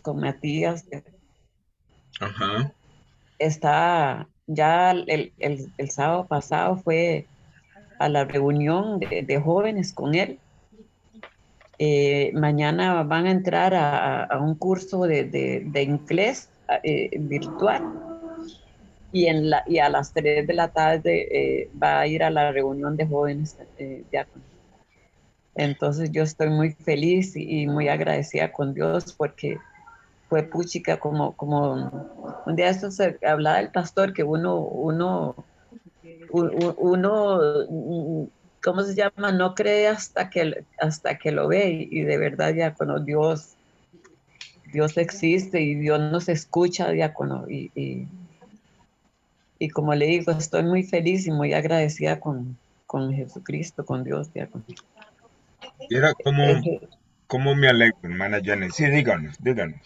con Matías. Ajá. Está, ya el sábado pasado fue a la reunión de jóvenes con él. Mañana van a entrar a un curso de inglés virtual y a las 3 de la tarde va a ir a la reunión de jóvenes diáconos. Entonces yo estoy muy feliz y muy agradecida con Dios porque fue puchica un día esto se hablaba el pastor que uno, ¿cómo se llama? No cree hasta que lo ve y de verdad, diácono, Dios existe y Dios nos escucha, diácono, y como le digo, estoy muy feliz y muy agradecida con Jesucristo, con Dios, diácono. Mira Ese, cómo me alegro, hermana Janet. Sí, díganos, díganos.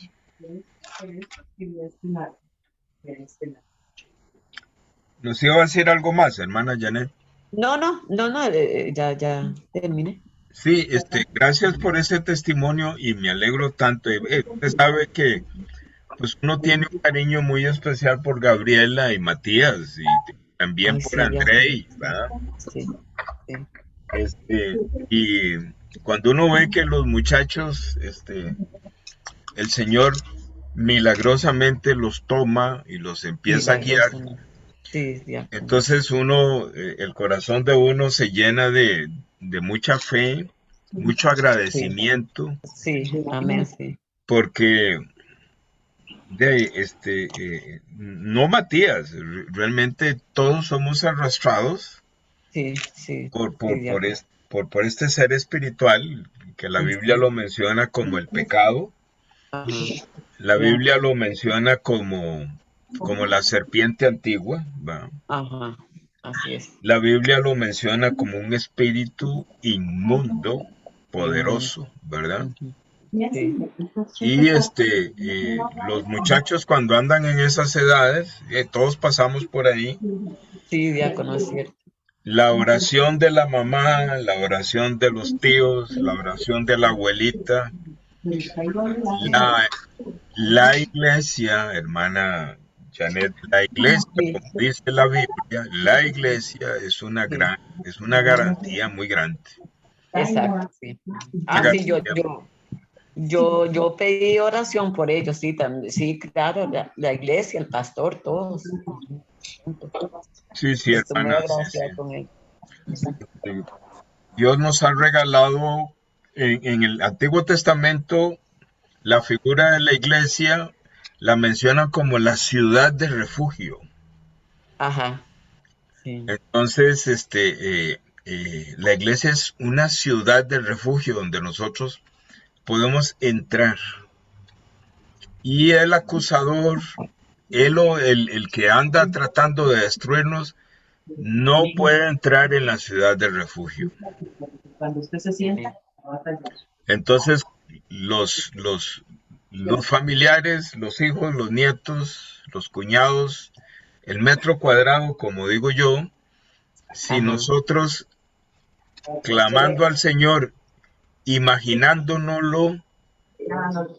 ¿Nos iba a decir algo más, hermana Janet? no, ya terminé. Sí, gracias por ese testimonio y me alegro tanto. Usted sabe que pues uno tiene un cariño muy especial por Gabriela y Matías y también Ay, por sí, diácono, Andrei, ¿verdad? sí, sí, Y cuando uno ve que los muchachos, el Señor milagrosamente los toma y los empieza a guiar, milagrosamente, sí, diácono, entonces el corazón de uno se llena de mucha fe, mucho sí, agradecimiento, sí, amén, sí, porque no Matías, realmente todos somos arrastrados sí, sí, por, sí, por, por, diácono. es- por este ser espiritual, que la Biblia Ujú. lo menciona como el pecado, Ajá, la Biblia lo menciona como la serpiente antigua, ¿va? ajá, así es, La Biblia lo menciona como un espíritu inmundo, inmundo. poderoso, ¿verdad? Ujú. Sí, Y los muchachos cuando andan en esas edades, todos pasamos por ahí, sí, diácono, es cierto. la oración de la mamá, la oración de los tíos, la oración de la abuelita, la, la iglesia, hermana Janet, la iglesia, Sí, como dice la Biblia, la iglesia sí, es una garantía muy grande. exacto, sí. Una Ah, sí, garantía. yo pedí oración por ellos, sí, también, sí, claro, la iglesia, el pastor, todos. Juntos. Sí, sí, Estoy muy hermana, sí, agradecida sí. con él. Sí. Dios nos ha regalado en el Antiguo Testamento la figura de la iglesia, la menciona como la ciudad de refugio. Ajá, sí. Entonces, la iglesia es una ciudad de refugio donde nosotros podemos entrar. Y el acusador, el que anda tratando de destruirnos, no puede entrar en la ciudad de refugio. Cuando usted se sienta, va a tallar. Entonces, los familiares, los hijos, los nietos, los cuñados, el metro cuadrado, como digo yo, si Ajá, nosotros clamando al Señor, imaginándonoslo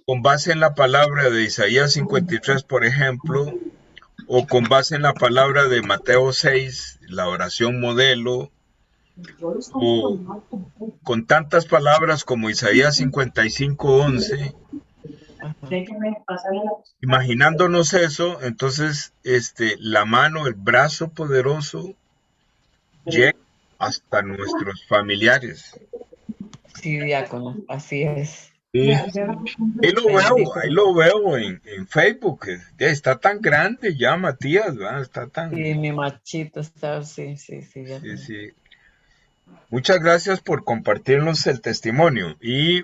con base en la palabra de Isaías 53, por ejemplo, o con base en la palabra de Mateo 6, la oración modelo, o con tantas palabras como Isaías 55:11, ajá. imaginándonos eso, entonces la mano, el brazo poderoso llega hasta nuestros familiares. Sí, diácono, así es. Y ahí Bendito. lo veo en Facebook. Ya está tan grande ya, Matías, ¿verdad? Está Sí, tan. mi machito está, sí, sí, sí, Sí, diácono. sí. Muchas gracias por compartirnos el testimonio. Y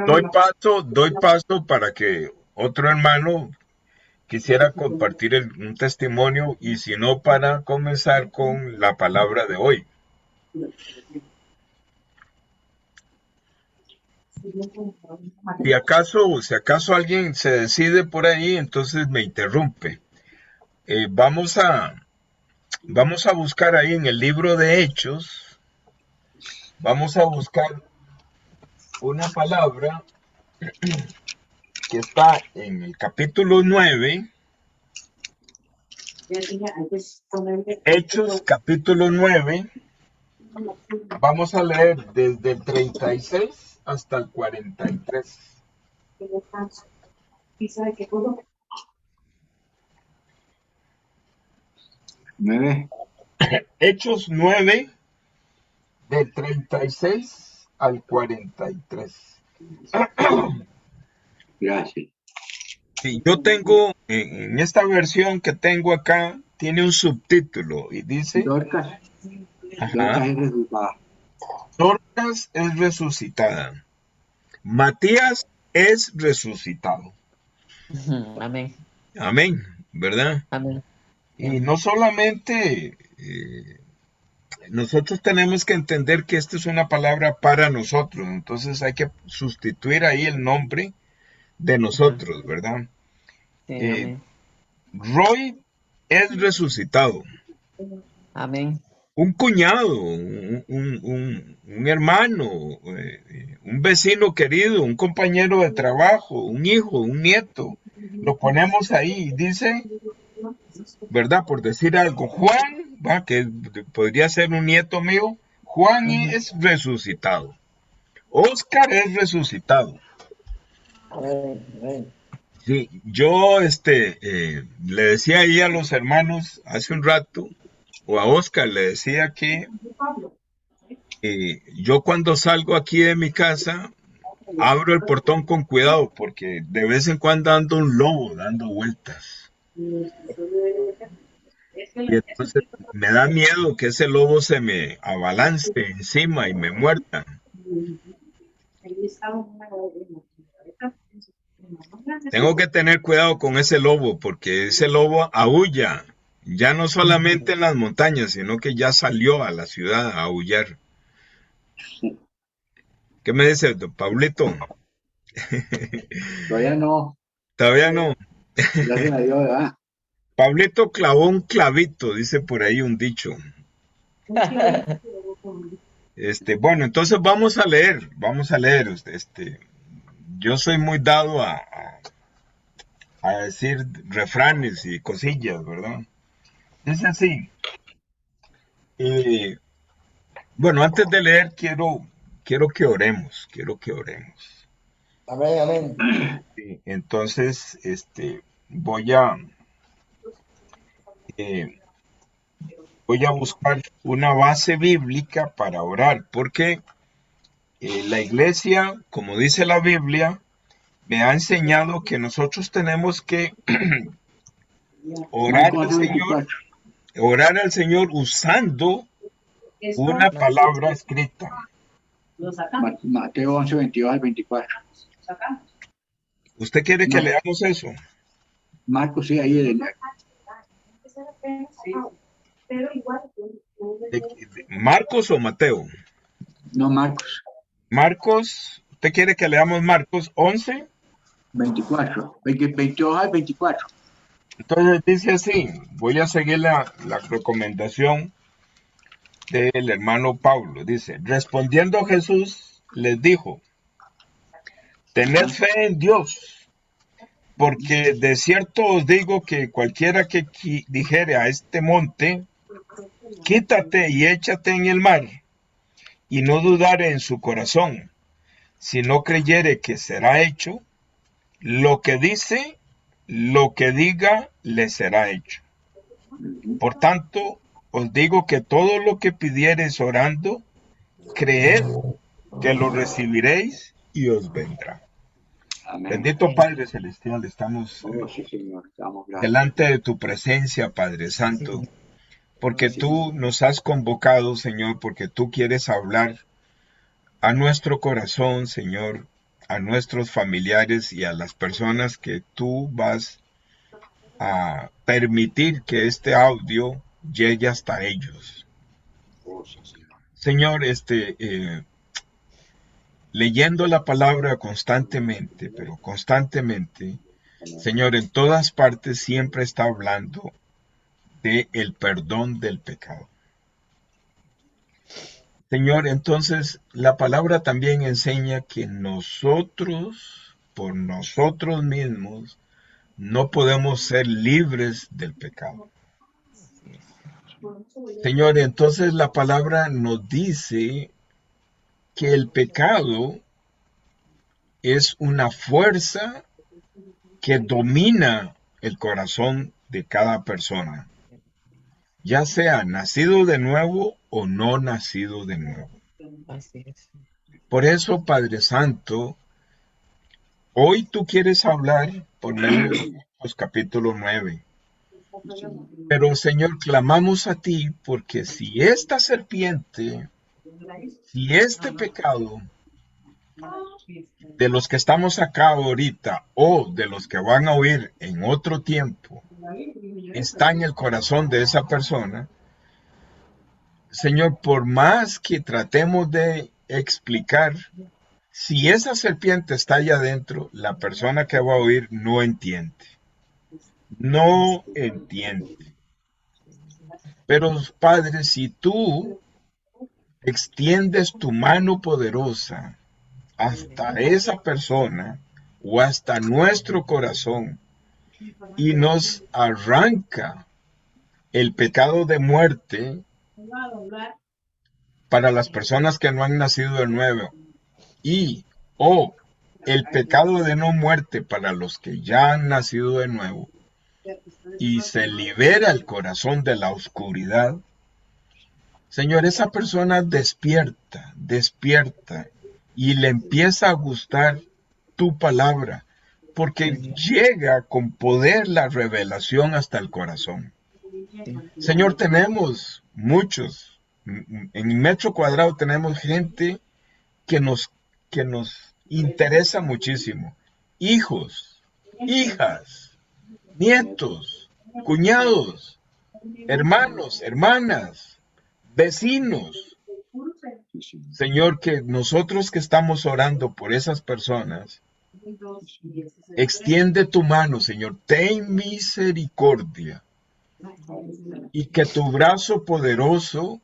doy paso para que otro hermano quisiera compartir un testimonio y si no, para comenzar con la palabra de hoy. Si acaso alguien se decide por ahí, entonces me interrumpe. Eh, vamos a, vamos a buscar ahí en el libro de Hechos, vamos a buscar una palabra que está en el capítulo 9, Hechos capítulo 9, vamos a leer desde el 36 hasta el 43. Hechos 9, del 36 al 43. Gracias. Sí, yo tengo, en esta versión que tengo acá, tiene un subtítulo y dice, Dorcas ajá, es resultada. Dorcas es resucitada, Matías es resucitado. Amén. Amén, ¿verdad? Amén. Y no solamente nosotros tenemos que entender que esta es una palabra para nosotros, entonces hay que sustituir ahí el nombre de nosotros, ¿verdad? Sí, Eh, amén. Roy es resucitado. Amén. Un cuñado, un hermano, un vecino querido, un compañero de trabajo, un hijo, un nieto. Lo ponemos ahí, dice, ¿verdad? Por decir algo, Juan, ¿va? Que podría ser un nieto mío, Juan es resucitado. Oscar es resucitado. Sí, yo le decía ahí a los hermanos hace un rato, o a Oscar le decía que yo cuando salgo aquí de mi casa, abro el portón con cuidado porque de vez en cuando ando un lobo dando vueltas. Y entonces me da miedo que ese lobo se me abalance encima y me muerda. Tengo que tener cuidado con ese lobo porque ese lobo aúlla, ya no solamente en las montañas, sino que ya salió a la ciudad a aullar. ¿Qué me dice, don Pablito? Todavía no, Todavía no. gracias a Dios, ¿verdad? Pablito clavó un clavito, dice por ahí un dicho. Bueno, entonces vamos a leer. Yo soy muy dado a decir refranes y cosillas, ¿verdad? Dice así. eh, bueno, antes de leer, quiero que oremos, quiero que oremos. Amén, amén. Sí, entonces, eh, voy a buscar una base bíblica para orar, porque la iglesia, como dice la Biblia, me ha enseñado que nosotros tenemos que orar Marcos al Señor, 11:24. orar al Señor usando una palabra escrita. Mateo 11:22 al 24. ¿Usted quiere que No, leamos eso? Marcos, sí, ahí. ¿Marcos o Mateo? No, Marcos Marcos, ¿usted quiere que leamos Marcos 11? 24. 22 al 24. Entonces dice así, voy a seguir la recomendación del hermano Pablo. Dice, respondiendo Jesús les dijo, tened Ajá. fe en Dios, porque de cierto os digo que cualquiera que dijere a este monte, quítate y échate en el mar, y no dudare en su corazón, si no creyere que será hecho, lo que dice, lo que diga, le será hecho. Por tanto, os digo que todo lo que pidiereis orando, creed que lo recibiréis y os vendrá. Amén. Bendito Padre Celestial, estamos Oh, sí, Señor. Damos gracias. delante de tu presencia, Padre Santo, porque Sí, tú nos has convocado, Señor, porque tú quieres hablar a nuestro corazón, Señor, a nuestros familiares y a las personas que tú vas a permitir que este audio llegue hasta ellos. oh, sí, Señor. Señor, leyendo la palabra constantemente, pero constantemente, Señor, en todas partes siempre está hablando de el perdón del pecado. Señor, entonces la palabra también enseña que nosotros por nosotros mismos, no podemos ser libres del pecado. Señor, entonces la palabra nos dice que el pecado es una fuerza que domina el corazón de cada persona, ya sea nacido de nuevo o no nacido de nuevo. Así es. Por eso, Padre Santo, hoy tú quieres hablar por medio de Marcos capítulo 9. Pero, Señor, clamamos a ti porque si esta serpiente, si este pecado de los que estamos acá ahorita o de los que van a oír en otro tiempo está en el corazón de esa persona, Señor, por más que tratemos de explicar, si esa serpiente está allá adentro, la persona que va a oír no entiende. No entiende. Pero, Padre, si tú extiendes tu mano poderosa hasta esa persona o hasta nuestro corazón y nos arranca el pecado de muerte para las personas que no han nacido de nuevo y o el pecado de no muerte para los que ya han nacido de nuevo y se libera el corazón de la oscuridad, Señor, esa persona despierta y le empieza a gustar tu palabra, porque llega con poder la revelación hasta el corazón. Señor, tenemos muchos, en metro cuadrado tenemos gente que nos interesa muchísimo. Hijos, hijas, nietos, cuñados, hermanos, hermanas, vecinos. Señor, que nosotros que estamos orando por esas personas, extiende tu mano, Señor, ten misericordia y que tu brazo poderoso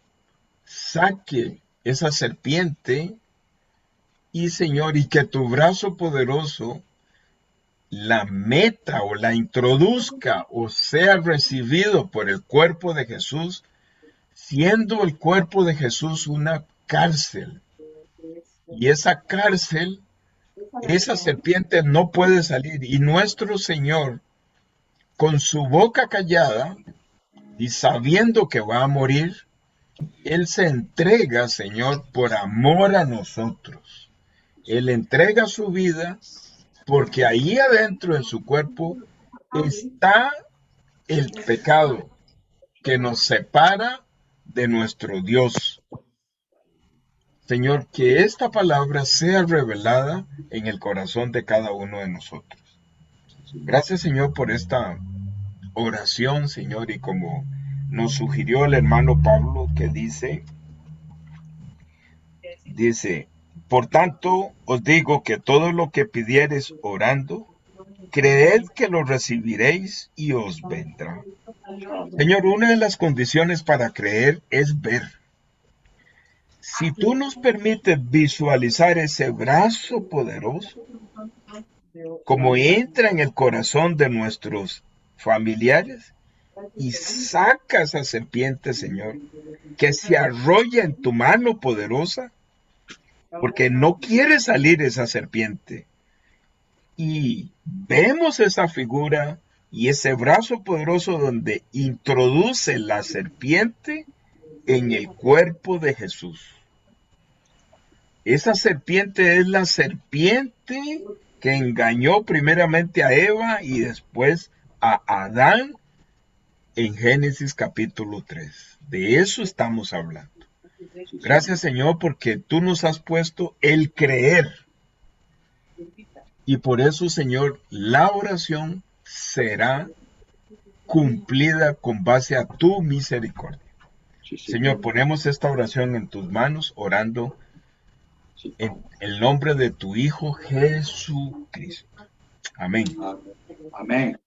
saque esa serpiente y, Señor, y que tu brazo poderoso la meta o la introduzca o sea recibido por el cuerpo de Jesús, siendo el cuerpo de Jesús una cárcel. Y esa cárcel, esa serpiente no puede salir. Y nuestro Señor, con su boca callada y sabiendo que va a morir, Él se entrega, Señor, por amor a nosotros. Él entrega su vida porque ahí adentro en su cuerpo está el pecado que nos separa de nuestro Dios. Señor, que esta palabra sea revelada en el corazón de cada uno de nosotros. Gracias, Señor, por esta oración, Señor, y como nos sugirió el hermano Pablo, que dice, por tanto, os digo que todo lo que pidiereis orando, creed que lo recibiréis y os vendrá. Señor, una de las condiciones para creer es ver. Si tú nos permites visualizar ese brazo poderoso, como entra en el corazón de nuestros familiares y saca esa serpiente, Señor, que se arrolla en tu mano poderosa, porque no quiere salir esa serpiente. Y vemos esa figura y ese brazo poderoso donde introduce la serpiente en el cuerpo de Jesús. Esa serpiente es la serpiente que engañó primeramente a Eva y después a Adán en Génesis capítulo 3. De eso estamos hablando. Gracias, Señor, porque tú nos has puesto el creer. Y por eso, Señor, la oración será cumplida con base a tu misericordia. Señor, ponemos esta oración en tus manos, orando en el nombre de tu Hijo Jesucristo. Amén. Amén.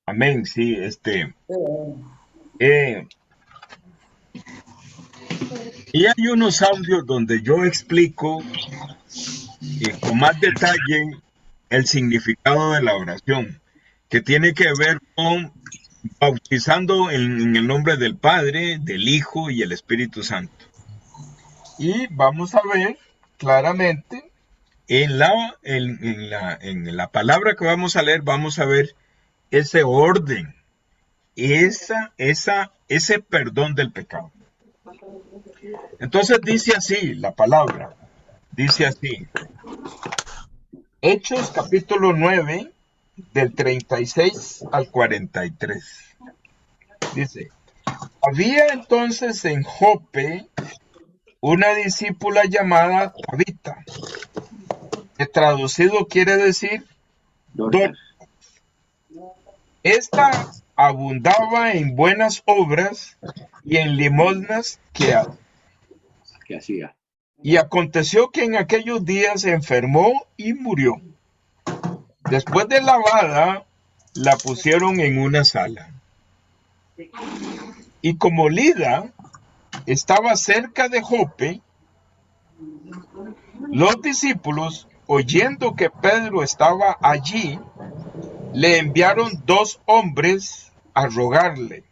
Amén, sí, y hay unos audios donde yo explico con más detalle el significado de la oración, que tiene que ver con bautizando en el nombre del Padre, del Hijo y el Espíritu Santo. Y vamos a ver claramente en la palabra que vamos a leer, vamos a ver ese orden, ese perdón del pecado. Entonces dice así la palabra, dice así, Hechos capítulo 9, del 36 al 43. Dice, había entonces en Jope una discípula llamada Tabita, que traducido quiere decir Dorcas. Esta abundaba en buenas obras y en limosnas que hacía. Y aconteció que en aquellos días se enfermó y murió. Después de lavada, la pusieron en una sala. Y como Lida estaba cerca de Jope, los discípulos, oyendo que Pedro estaba allí, le enviaron 2 hombres a rogarle,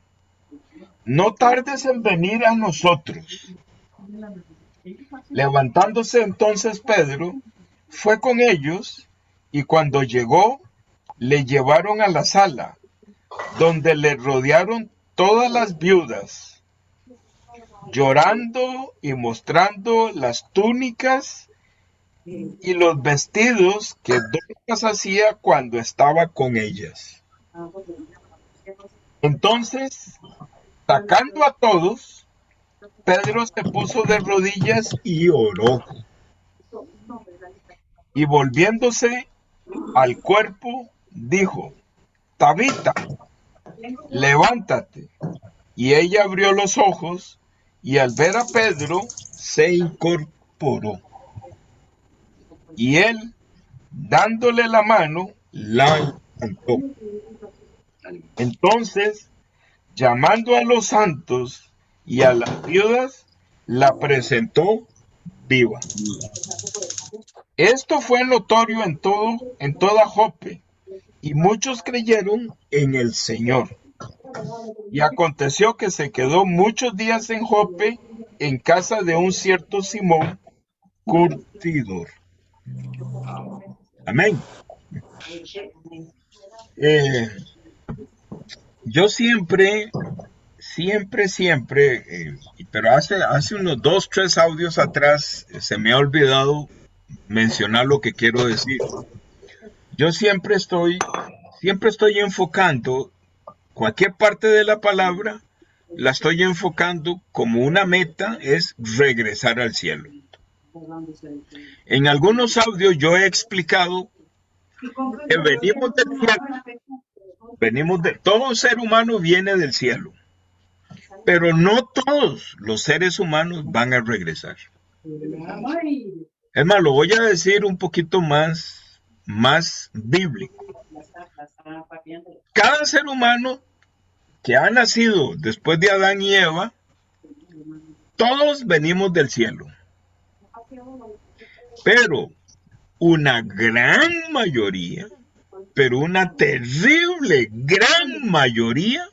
no tardes en venir a nosotros. Levantándose entonces Pedro, fue con ellos, y cuando llegó, le llevaron a la sala, donde le rodearon todas las viudas, llorando y mostrando las túnicas y los vestidos que Dorcas hacía cuando estaba con ellas. Entonces, sacando a todos, Pedro se puso de rodillas y oró. Y volviéndose al cuerpo, dijo, Tabita, levántate. Y ella abrió los ojos, y al ver a Pedro, se incorporó. Y él, dándole la mano, la levantó. Entonces, llamando a los santos y a las viudas, la presentó viva. Esto fue notorio en toda Jope, y muchos creyeron en el Señor. Y aconteció que se quedó muchos días en Jope, en casa de un cierto Simón, curtidor. Amén. Yo siempre, pero hace unos 2, 3 audios atrás se me ha olvidado mencionar lo que quiero decir. Yo siempre estoy enfocando cualquier parte de la palabra, la estoy enfocando como una meta, es regresar al cielo. En algunos audios yo he explicado que venimos del cielo, todo ser humano viene del cielo, pero no todos los seres humanos van a regresar. Es más, lo voy a decir un poquito más bíblico. Cada ser humano que ha nacido después de Adán y Eva, todos venimos del cielo. Pero una gran mayoría, pero una terrible gran mayoría,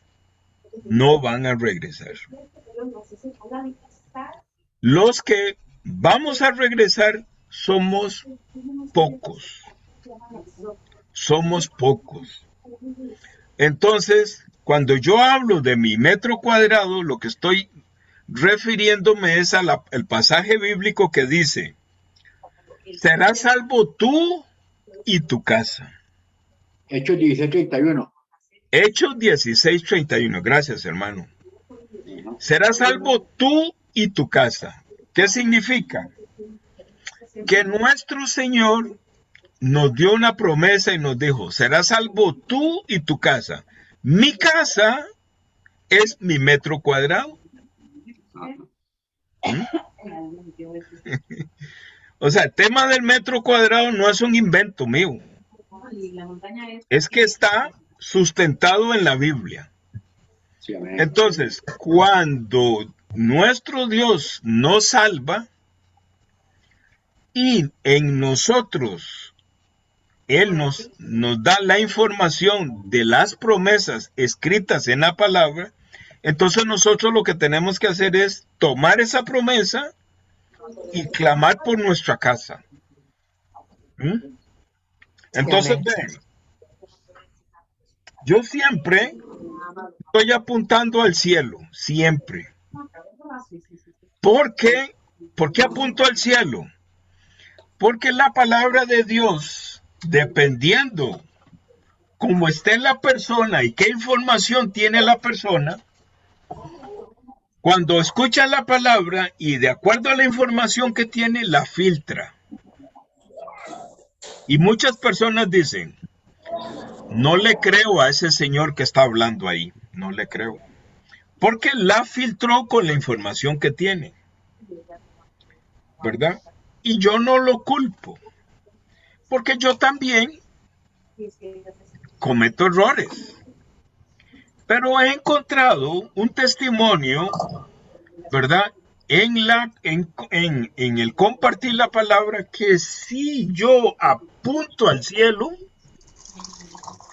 no van a regresar. Los que vamos a regresar somos pocos. Somos pocos. Entonces, cuando yo hablo de mi metro cuadrado, lo que estoy refiriéndome es al pasaje bíblico que dice, serás salvo tú y tu casa. Hechos 16:31. Hechos 16:31. Gracias, hermano. Serás salvo tú y tu casa. ¿Qué significa? Que nuestro Señor nos dio una promesa y nos dijo, serás salvo tú y tu casa. Mi casa es mi metro cuadrado. O sea, el tema del metro cuadrado no es un invento mío. Es que está sustentado en la Biblia. Entonces, cuando nuestro Dios nos salva y en nosotros Él nos da la información de las promesas escritas en la palabra, entonces nosotros lo que tenemos que hacer es tomar esa promesa y clamar por nuestra casa. Entonces, ven, yo siempre estoy apuntando al cielo, siempre. ¿Por qué? ¿Por qué apunto al cielo? Porque la palabra de Dios, dependiendo cómo esté la persona y qué información tiene la persona, cuando escucha la palabra y de acuerdo a la información que tiene, la filtra. Y muchas personas dicen, no le creo a ese señor que está hablando ahí, no le creo. Porque la filtró con la información que tiene, ¿verdad? Y yo no lo culpo, porque yo también cometo errores. Pero he encontrado un testimonio, ¿verdad? En el compartir la palabra, que si yo apunto al cielo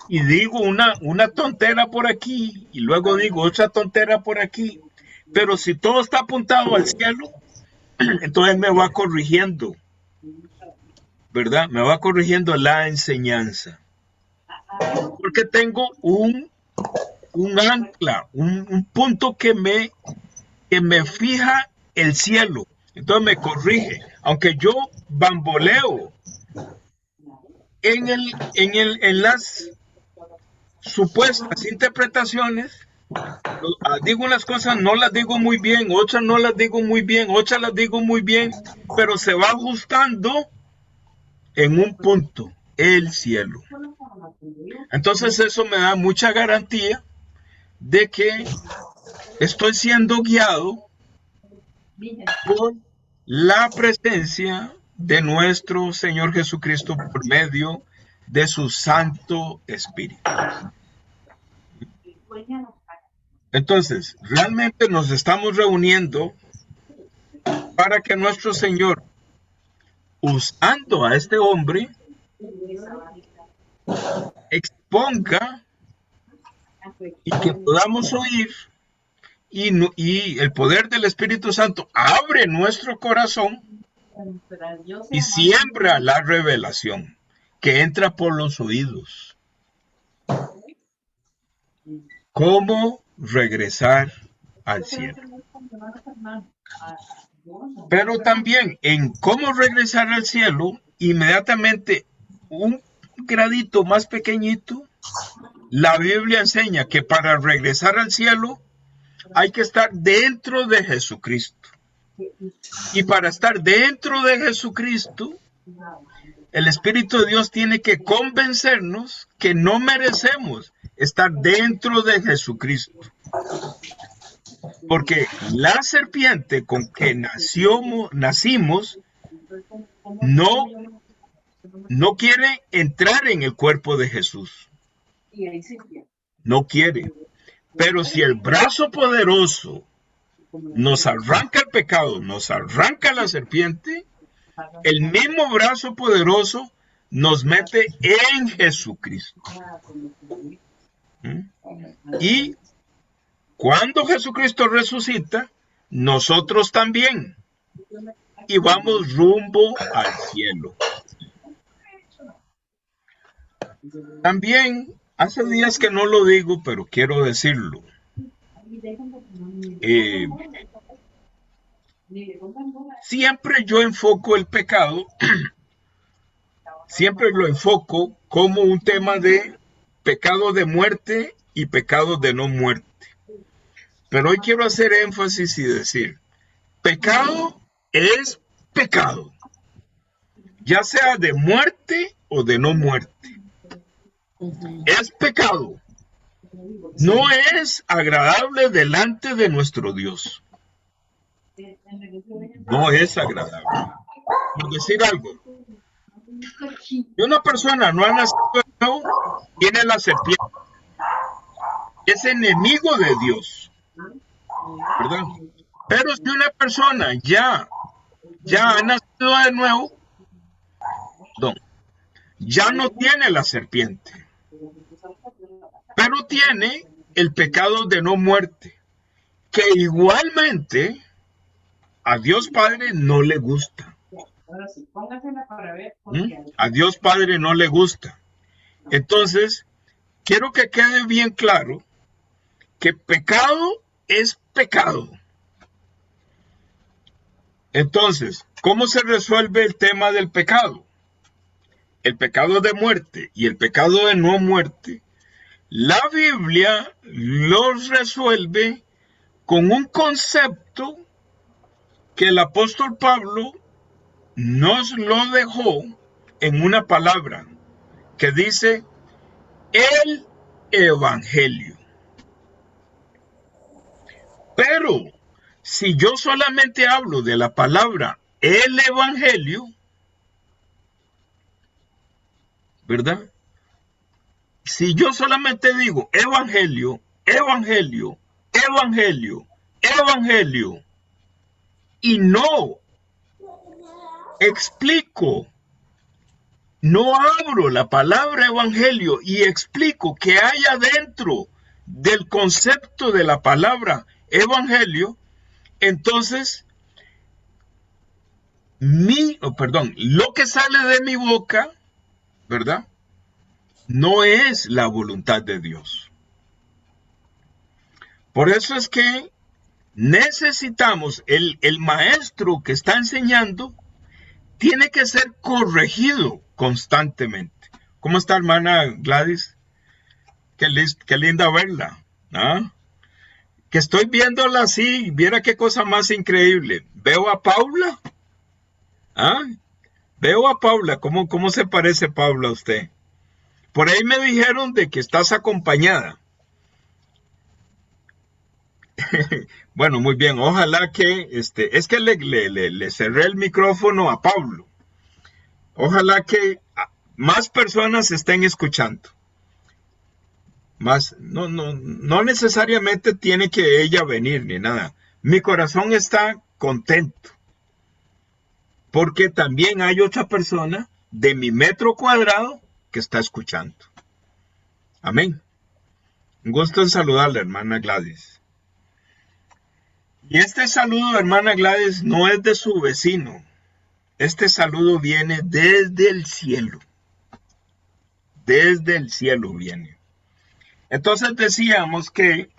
y digo una tontera por aquí y luego digo otra tontera por aquí, pero si todo está apuntado al cielo, entonces me va corrigiendo, ¿verdad? Me va corrigiendo la enseñanza. Porque tengo un ancla, un punto que me fija el cielo. Entonces me corrige. Aunque yo bamboleo en las supuestas interpretaciones, digo unas cosas, no las digo muy bien, otras no las digo muy bien, otras las digo muy bien, pero se va ajustando en un punto, el cielo. Entonces eso me da mucha garantía de que estoy siendo guiado por la presencia de nuestro Señor Jesucristo por medio de su Santo Espíritu. Entonces, realmente nos estamos reuniendo para que nuestro Señor, usando a este hombre, exponga y que podamos oír, y el poder del Espíritu Santo abre nuestro corazón y siembra la revelación que entra por los oídos. ¿Cómo regresar al cielo? Pero también en cómo regresar al cielo, inmediatamente un gradito más pequeñito, la Biblia enseña que para regresar al cielo hay que estar dentro de Jesucristo. Y para estar dentro de Jesucristo, el Espíritu de Dios tiene que convencernos que no merecemos estar dentro de Jesucristo. Porque la serpiente con que nacimos no quiere entrar en el cuerpo de Jesús. No quiere. Pero si el brazo poderoso nos arranca el pecado, nos arranca la serpiente, el mismo brazo poderoso nos mete en Jesucristo. Y cuando Jesucristo resucita, nosotros también. Y vamos rumbo al cielo. También, hace días que no lo digo, pero quiero decirlo. Siempre yo enfoco el pecado, siempre lo enfoco como un tema de pecado de muerte y pecado de no muerte. Pero hoy quiero hacer énfasis y decir, pecado es pecado, ya sea de muerte o de no muerte. Es pecado. No es agradable delante de nuestro Dios. No es agradable. Por decir algo, si una persona no ha nacido de nuevo, tiene la serpiente. Es enemigo de Dios, ¿verdad? Pero si una persona ya ha nacido de nuevo, ya no tiene la serpiente, pero tiene el pecado de no muerte, que igualmente a Dios Padre no le gusta. A Dios Padre no le gusta. Entonces, quiero que quede bien claro que pecado es pecado. Entonces, ¿cómo se resuelve el tema del pecado? El pecado de muerte y el pecado de no muerte. La Biblia los resuelve con un concepto que el apóstol Pablo nos lo dejó en una palabra que dice el evangelio. Pero si yo solamente hablo de la palabra el evangelio, ¿verdad? Si yo solamente digo evangelio, evangelio, evangelio, evangelio, y no explico, no abro la palabra evangelio y explico qué hay adentro del concepto de la palabra evangelio, entonces lo que sale de mi boca, ¿verdad? No es la voluntad de Dios. Por eso es que necesitamos el maestro que está enseñando tiene que ser corregido constantemente. ¿Cómo está, hermana Gladys? Qué linda verla, ¿ah? Que estoy viéndola así, viera qué cosa más increíble. Veo a Paula, ¿ah? Veo a Paula, ¿cómo se parece Paula a usted? Por ahí me dijeron de que estás acompañada. Bueno, muy bien, ojalá que, es que le cerré el micrófono a Pablo. Ojalá que más personas estén escuchando. No necesariamente tiene que ella venir ni nada. Mi corazón está contento. Porque también hay otra persona de mi metro cuadrado que está escuchando. Amén. Un gusto en saludarle, hermana Gladys. Y este saludo, hermana Gladys, no es de su vecino. Este saludo viene desde el cielo. Desde el cielo viene. Entonces decíamos que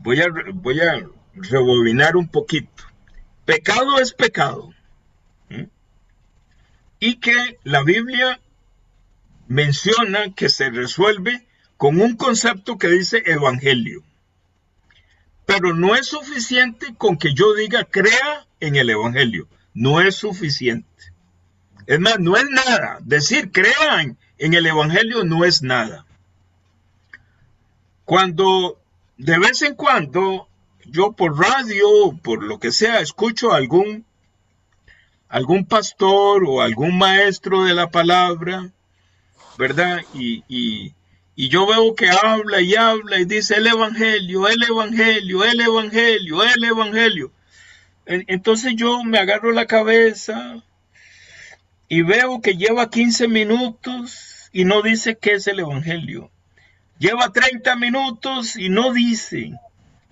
voy a rebobinar un poquito. Pecado es pecado. Y que la Biblia menciona que se resuelve con un concepto que dice evangelio. Pero no es suficiente con que yo diga crea en el evangelio. No es suficiente. Es más, no es nada. Decir crean en el evangelio no es nada. Cuando de vez en cuando yo por radio, por lo que sea, escucho a algún pastor o algún maestro de la palabra, ¿verdad? Y yo veo que habla y dice el evangelio, el evangelio, el evangelio, el evangelio. Entonces yo me agarro la cabeza y veo que lleva 15 minutos y no dice qué es el evangelio. Lleva 30 minutos y no dice.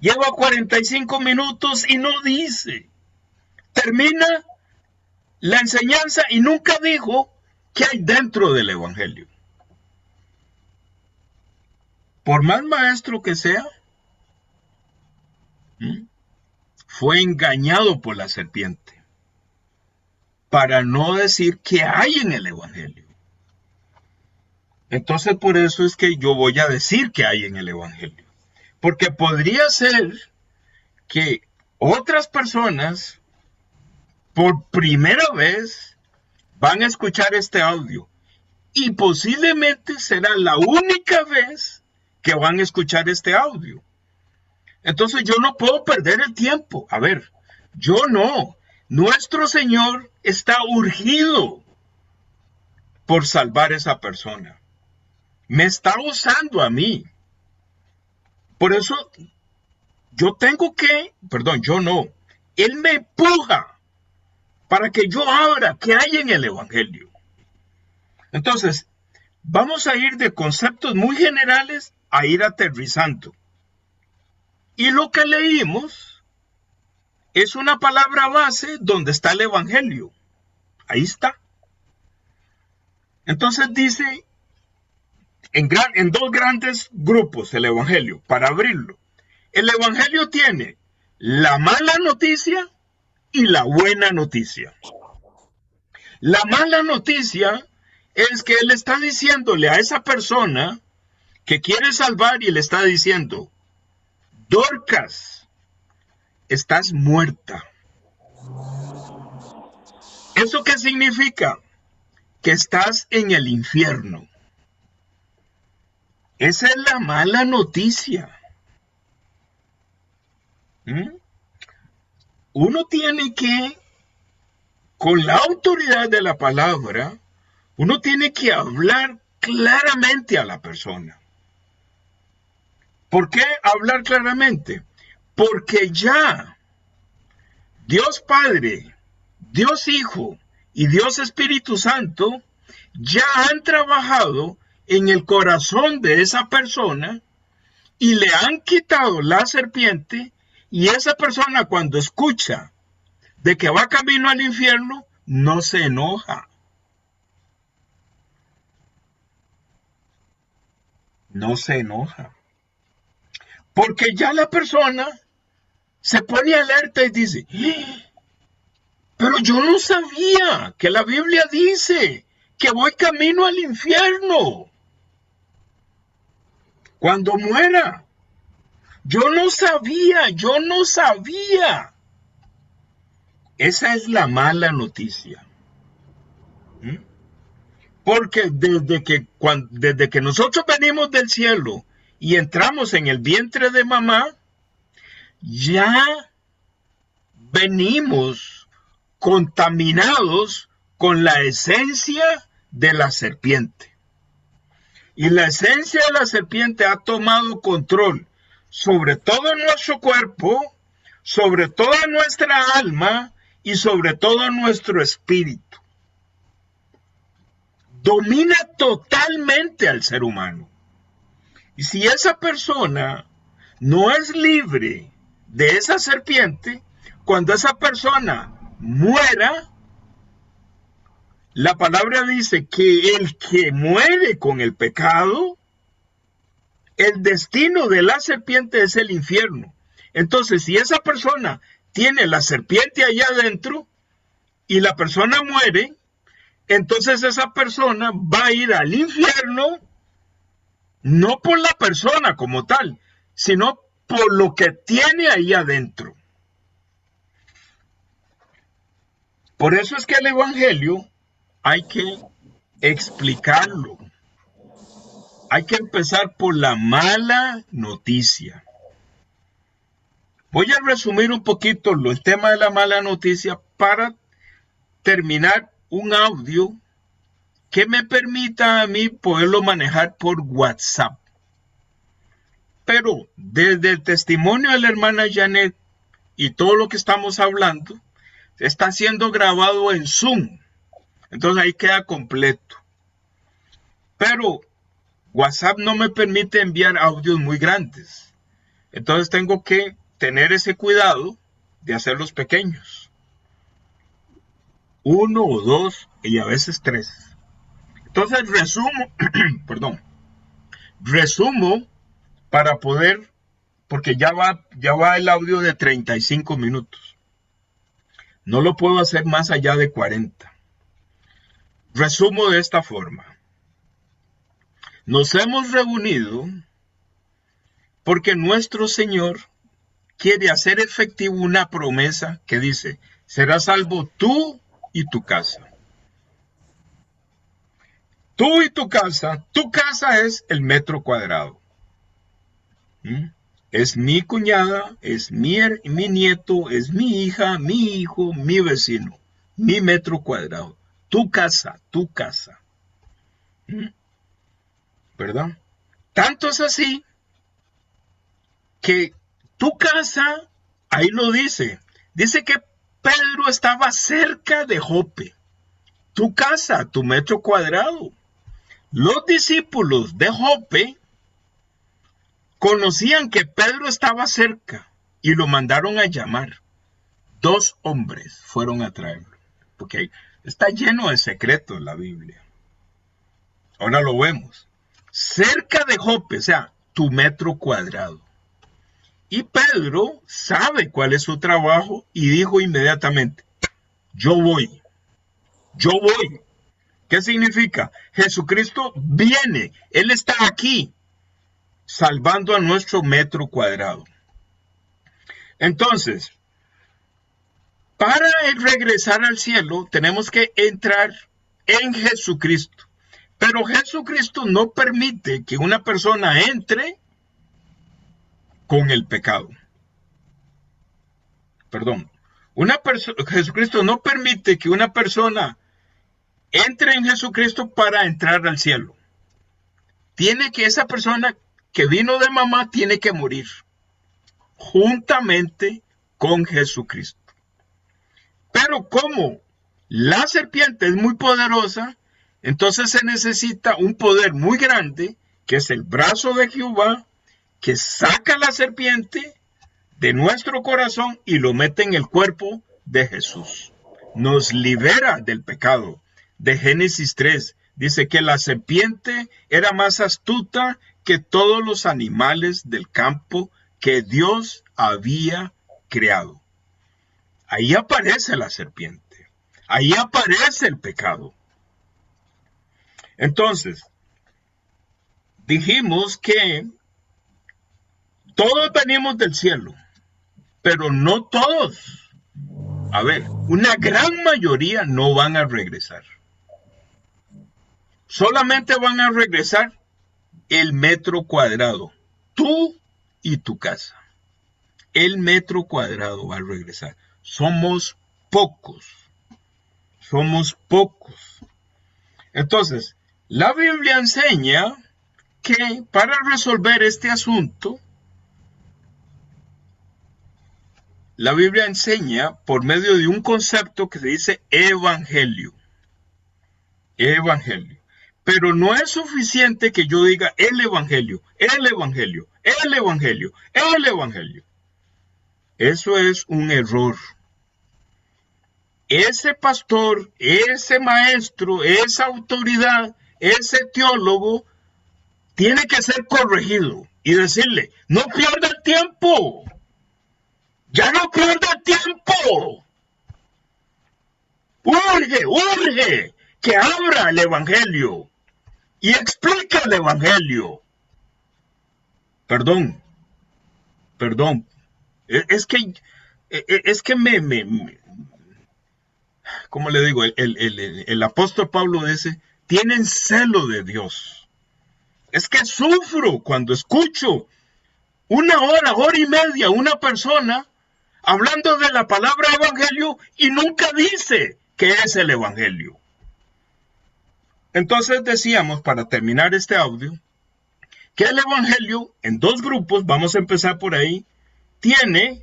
Lleva 45 minutos y no dice. Termina la enseñanza y nunca dijo qué hay dentro del evangelio. Por más maestro que sea, fue engañado por la serpiente para no decir qué hay en el evangelio. Entonces por eso es que yo voy a decir qué hay en el evangelio. Porque podría ser que otras personas por primera vez van a escuchar este audio y posiblemente será la única vez que van a escuchar este audio. Entonces yo no puedo perder el tiempo. A ver, yo no. Nuestro Señor está urgido por salvar a esa persona. Me está usando a mí. Por eso yo Él me empuja para que yo abra qué hay en el evangelio. Entonces, vamos a ir de conceptos muy generales a ir aterrizando. Y lo que leímos es una palabra base donde está el Evangelio. Ahí está. Entonces dice, en dos grandes grupos el Evangelio, para abrirlo. El Evangelio tiene la mala noticia y la buena noticia. La mala noticia es que él está diciéndole a esa persona que quiere salvar y le está diciendo, Dorcas, estás muerta. ¿Eso qué significa? Que estás en el infierno. Esa es la mala noticia. Uno tiene que, con la autoridad de la palabra, uno tiene que hablar claramente a la persona. ¿Por qué hablar claramente? Porque ya Dios Padre, Dios Hijo y Dios Espíritu Santo ya han trabajado en el corazón de esa persona y le han quitado la serpiente, y esa persona cuando escucha de que va camino al infierno, no se enoja. No se enoja. Porque ya la persona se pone alerta y dice, pero yo no sabía que la Biblia dice que voy camino al infierno cuando muera. Yo no sabía. Esa es la mala noticia. Porque desde que nosotros venimos del cielo y entramos en el vientre de mamá, ya venimos contaminados con la esencia de la serpiente. Y la esencia de la serpiente ha tomado control sobre todo nuestro cuerpo, sobre toda nuestra alma y sobre todo nuestro espíritu. Domina totalmente al ser humano. Y si esa persona no es libre de esa serpiente, cuando esa persona muera, la palabra dice que el que muere con el pecado, el destino de la serpiente es el infierno. Entonces, si esa persona tiene la serpiente allá adentro y la persona muere, entonces esa persona va a ir al infierno, no por la persona como tal, sino por lo que tiene ahí adentro. Por eso es que el Evangelio hay que explicarlo. Hay que empezar por la mala noticia. Voy a resumir un poquito el tema de la mala noticia para terminar un audio que me permita a mí poderlo manejar por WhatsApp. Pero desde el testimonio de la hermana Janet y todo lo que estamos hablando, está siendo grabado en Zoom. Entonces ahí queda completo. Pero WhatsApp no me permite enviar audios muy grandes. Entonces tengo que tener ese cuidado de hacerlos pequeños. 1 o 2 y a veces 3. Entonces resumo para poder, porque ya va el audio de 35 minutos. No lo puedo hacer más allá de 40. Resumo de esta forma. Nos hemos reunido porque nuestro Señor quiere hacer efectivo una promesa que dice, serás salvo tú y tu casa. Tú y tu casa es el metro cuadrado. Es mi cuñada, es mi nieto, es mi hija, mi hijo, mi vecino, mi metro cuadrado. Tu casa. ¿Verdad? Tanto es así que tu casa, ahí lo dice que Pedro estaba cerca de Jope. Tu casa, tu metro cuadrado. Los discípulos de Jope conocían que Pedro estaba cerca y lo mandaron a llamar. 2 hombres fueron a traerlo, porque está lleno de secretos la Biblia. Ahora lo vemos. Cerca de Jope, o sea, tu metro cuadrado. Y Pedro sabe cuál es su trabajo y dijo inmediatamente, yo voy. ¿Qué significa? Jesucristo viene, Él está aquí, salvando a nuestro metro cuadrado. Entonces, para regresar al cielo, tenemos que entrar en Jesucristo. Pero Jesucristo no permite que una persona entre con el pecado. Perdón. Jesucristo no permite que una persona entre en Jesucristo para entrar al cielo. Esa persona que vino de mamá tiene que morir juntamente con Jesucristo. Pero como la serpiente es muy poderosa, entonces se necesita un poder muy grande, que es el brazo de Jehová, que saca la serpiente de nuestro corazón y lo mete en el cuerpo de Jesús. Nos libera del pecado. De Génesis 3 dice que la serpiente era más astuta que todos los animales del campo que Dios había creado. Ahí aparece la serpiente. Ahí aparece el pecado. Entonces, dijimos que todos venimos del cielo, pero no todos. A ver, una gran mayoría no van a regresar. Solamente van a regresar el metro cuadrado. Tú y tu casa. El metro cuadrado va a regresar. Somos pocos. Entonces, la Biblia enseña que para resolver este asunto, la Biblia enseña por medio de un concepto que se dice evangelio. Evangelio. Pero no es suficiente que yo diga el evangelio. Eso es un error. Ese pastor, ese maestro, esa autoridad, ese teólogo, tiene que ser corregido y decirle, no pierda el tiempo. Ya no pierda el tiempo. Urge que abra el evangelio y explique el evangelio. Perdón. Es que ¿cómo le digo? El apóstol Pablo dice, tienen celo de Dios. Es que sufro cuando escucho 1 hora y media, una persona hablando de la palabra evangelio y nunca dice qué es el evangelio. Entonces decíamos, para terminar este audio, que el evangelio en 2 grupos, vamos a empezar por ahí, tiene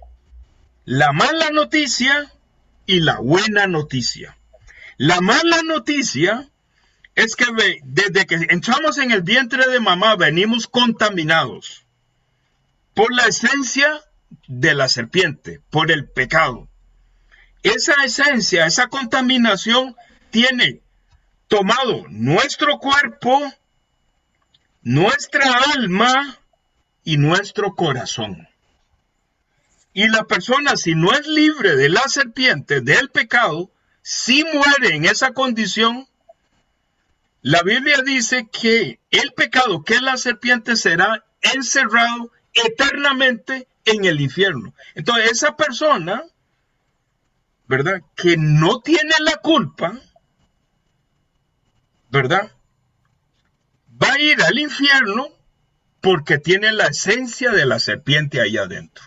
la mala noticia y la buena noticia. La mala noticia es que desde que entramos en el vientre de mamá venimos contaminados por la esencia de la serpiente, por el pecado. Esa esencia, esa contaminación tiene tomado nuestro cuerpo, nuestra alma y nuestro corazón. Y la persona, si no es libre de la serpiente, del pecado, si muere en esa condición, la Biblia dice que el pecado, que es la serpiente, será encerrado eternamente en el infierno. Entonces, esa persona, ¿verdad?, que no tiene la culpa, ¿verdad?, va a ir al infierno porque tiene la esencia de la serpiente ahí adentro.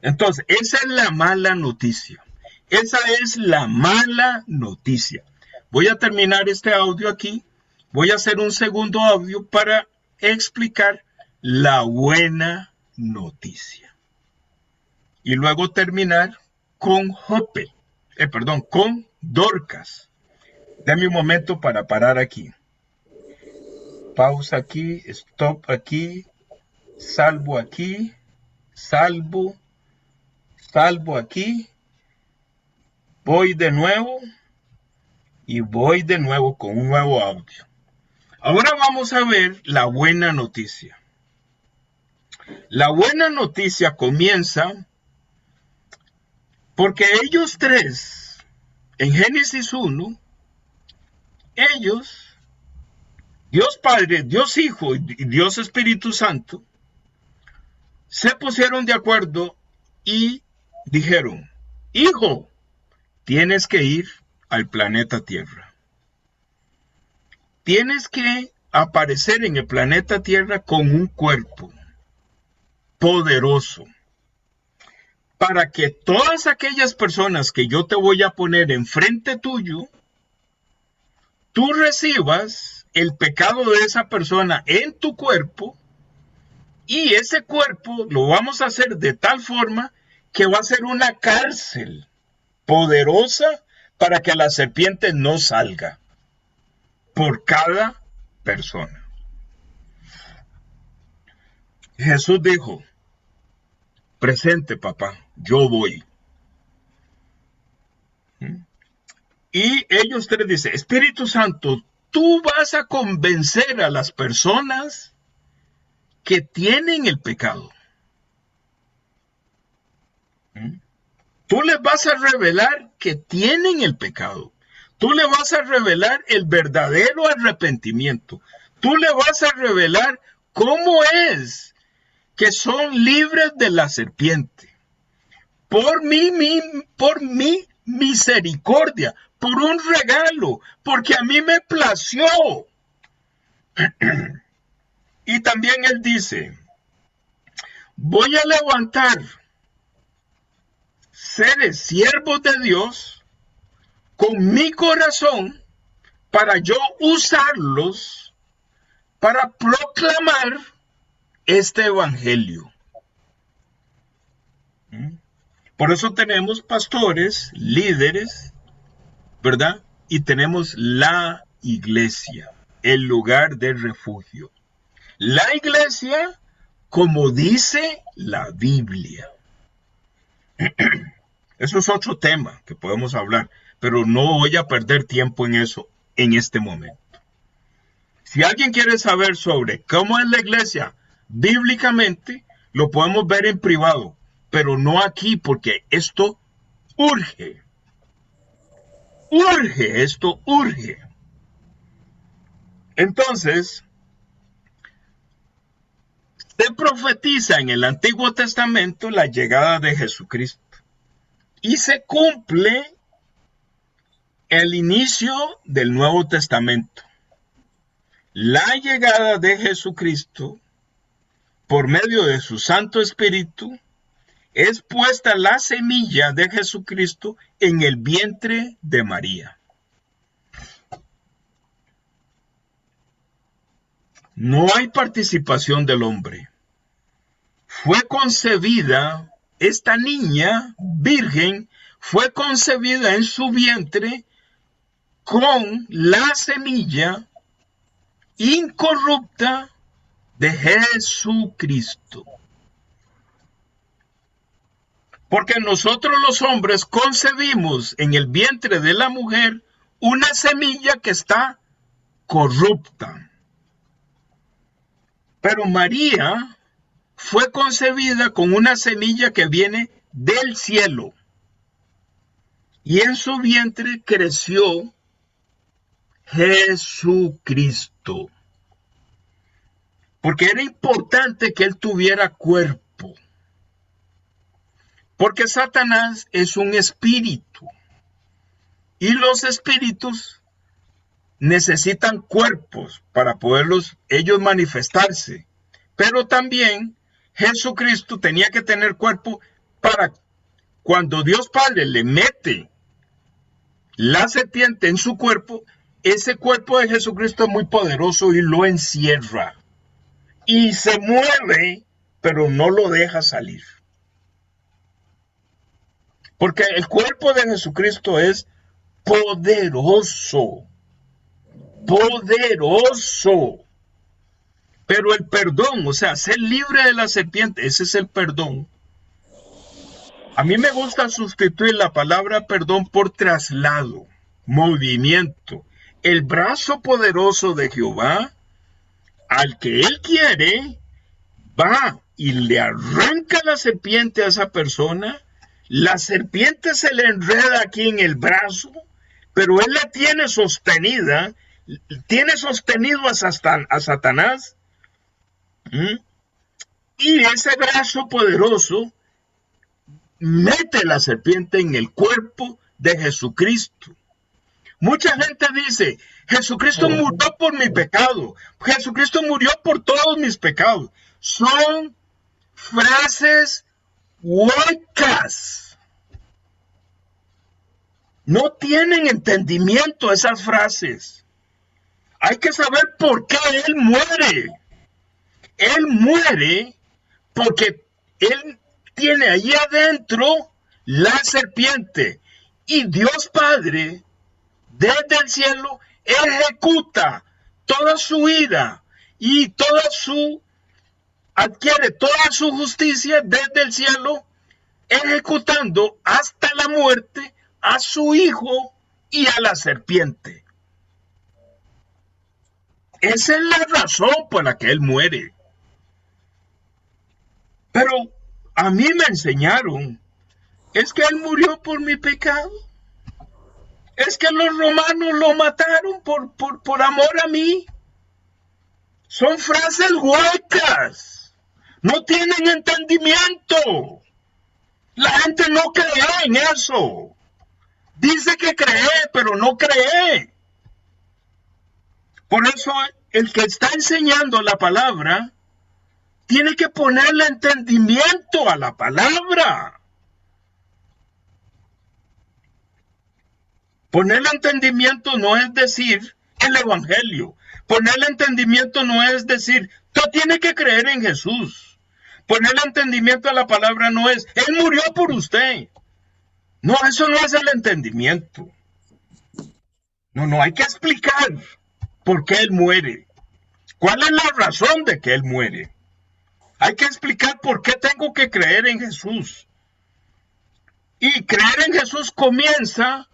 Entonces, esa es la mala noticia. Esa es la mala noticia. Voy a terminar este audio aquí. Voy a hacer un segundo audio para explicar la buena noticia. Y luego terminar con con Dorcas. Dame un momento para parar aquí. pausa aquí, stop aquí, salvo aquí, salvo aquí, voy de nuevo y voy de nuevo con un nuevo audio. Ahora vamos a ver la buena noticia. La buena noticia comienza porque ellos tres, en Génesis 1, ellos, Dios Padre, Dios Hijo y Dios Espíritu Santo, se pusieron de acuerdo y dijeron: hijo, tienes que ir al planeta Tierra. Tienes que aparecer en el planeta Tierra con un cuerpo poderoso, para que todas aquellas personas que yo te voy a poner enfrente tuyo, tú recibas el pecado de esa persona en tu cuerpo, y ese cuerpo lo vamos a hacer de tal forma que va a ser una cárcel poderosa para que la serpiente no salga por cada persona. Jesús dijo: presente, papá, yo voy. Y ellos tres dicen: Espíritu Santo, tú vas a convencer a las personas que tienen el pecado. Tú les vas a revelar que tienen el pecado. Tú le vas a revelar el verdadero arrepentimiento. Tú le vas a revelar cómo es que son libres de la serpiente. Por mi misericordia, por un regalo, porque a mí me plació. Y también él dice: voy a levantar seres siervos de Dios con mi corazón para yo usarlos para proclamar este evangelio. Por eso tenemos pastores, líderes, ¿verdad? Y tenemos la iglesia, el lugar de refugio. La iglesia, como dice la Biblia. Eso es otro tema que podemos hablar, pero no voy a perder tiempo en eso en este momento. Si alguien quiere saber sobre cómo es la iglesia bíblicamente, lo podemos ver en privado, pero no aquí, porque esto urge. Esto urge. Entonces, se profetiza en el Antiguo Testamento la llegada de Jesucristo. Y se cumple el inicio del Nuevo Testamento. La llegada de Jesucristo, por medio de su Santo Espíritu, es puesta la semilla de Jesucristo en el vientre de María. No hay participación del hombre. Fue concebida, esta niña virgen, fue concebida en su vientre con la semilla incorrupta de Jesucristo. Porque nosotros los hombres concebimos en el vientre de la mujer una semilla que está corrupta. Pero María fue concebida con una semilla que viene del cielo. Y en su vientre creció Jesucristo. Porque era importante que él tuviera cuerpo. Porque Satanás es un espíritu. Y los espíritus necesitan cuerpos para poderlos ellos manifestarse. Pero también Jesucristo tenía que tener cuerpo para cuando Dios Padre le mete la serpiente en su cuerpo, ese cuerpo de Jesucristo es muy poderoso y lo encierra. Y se mueve, pero no lo deja salir. Porque el cuerpo de Jesucristo es poderoso. Poderoso. Pero el perdón, o sea, ser libre de la serpiente, ese es el perdón. A mí me gusta sustituir la palabra perdón por traslado, movimiento. El brazo poderoso de Jehová, al que Él quiere, va y le arranca la serpiente a esa persona. La serpiente se le enreda aquí en el brazo, pero Él la tiene sostenida, tiene sostenido a Satanás. Y ese brazo poderoso mete la serpiente en el cuerpo de Jesucristo. Mucha gente dice, Jesucristo murió por mi pecado. Jesucristo murió por todos mis pecados. Son frases huecas. No tienen entendimiento esas frases. Hay que saber por qué Él muere. Él muere porque Él tiene allí adentro la serpiente. Y Dios Padre, desde el cielo, ejecuta toda su ira y adquiere toda su justicia desde el cielo, ejecutando hasta la muerte a su hijo y a la serpiente. Esa es la razón por la que Él muere. Pero a mí me enseñaron, es que Él murió por mi pecado. Es que los romanos lo mataron por amor a mí. Son frases huecas. No tienen entendimiento. La gente no cree en eso. Dice que cree, pero no cree. Por eso el que está enseñando la palabra tiene que ponerle entendimiento a la palabra. Ponerle entendimiento no es decir el evangelio. Ponerle entendimiento no es decir, tú tienes que creer en Jesús. Ponerle entendimiento a la palabra no es, Él murió por usted. No, eso no es el entendimiento. No, hay que explicar por qué Él muere. ¿Cuál es la razón de que Él muere? Hay que explicar por qué tengo que creer en Jesús. Y creer en Jesús comienza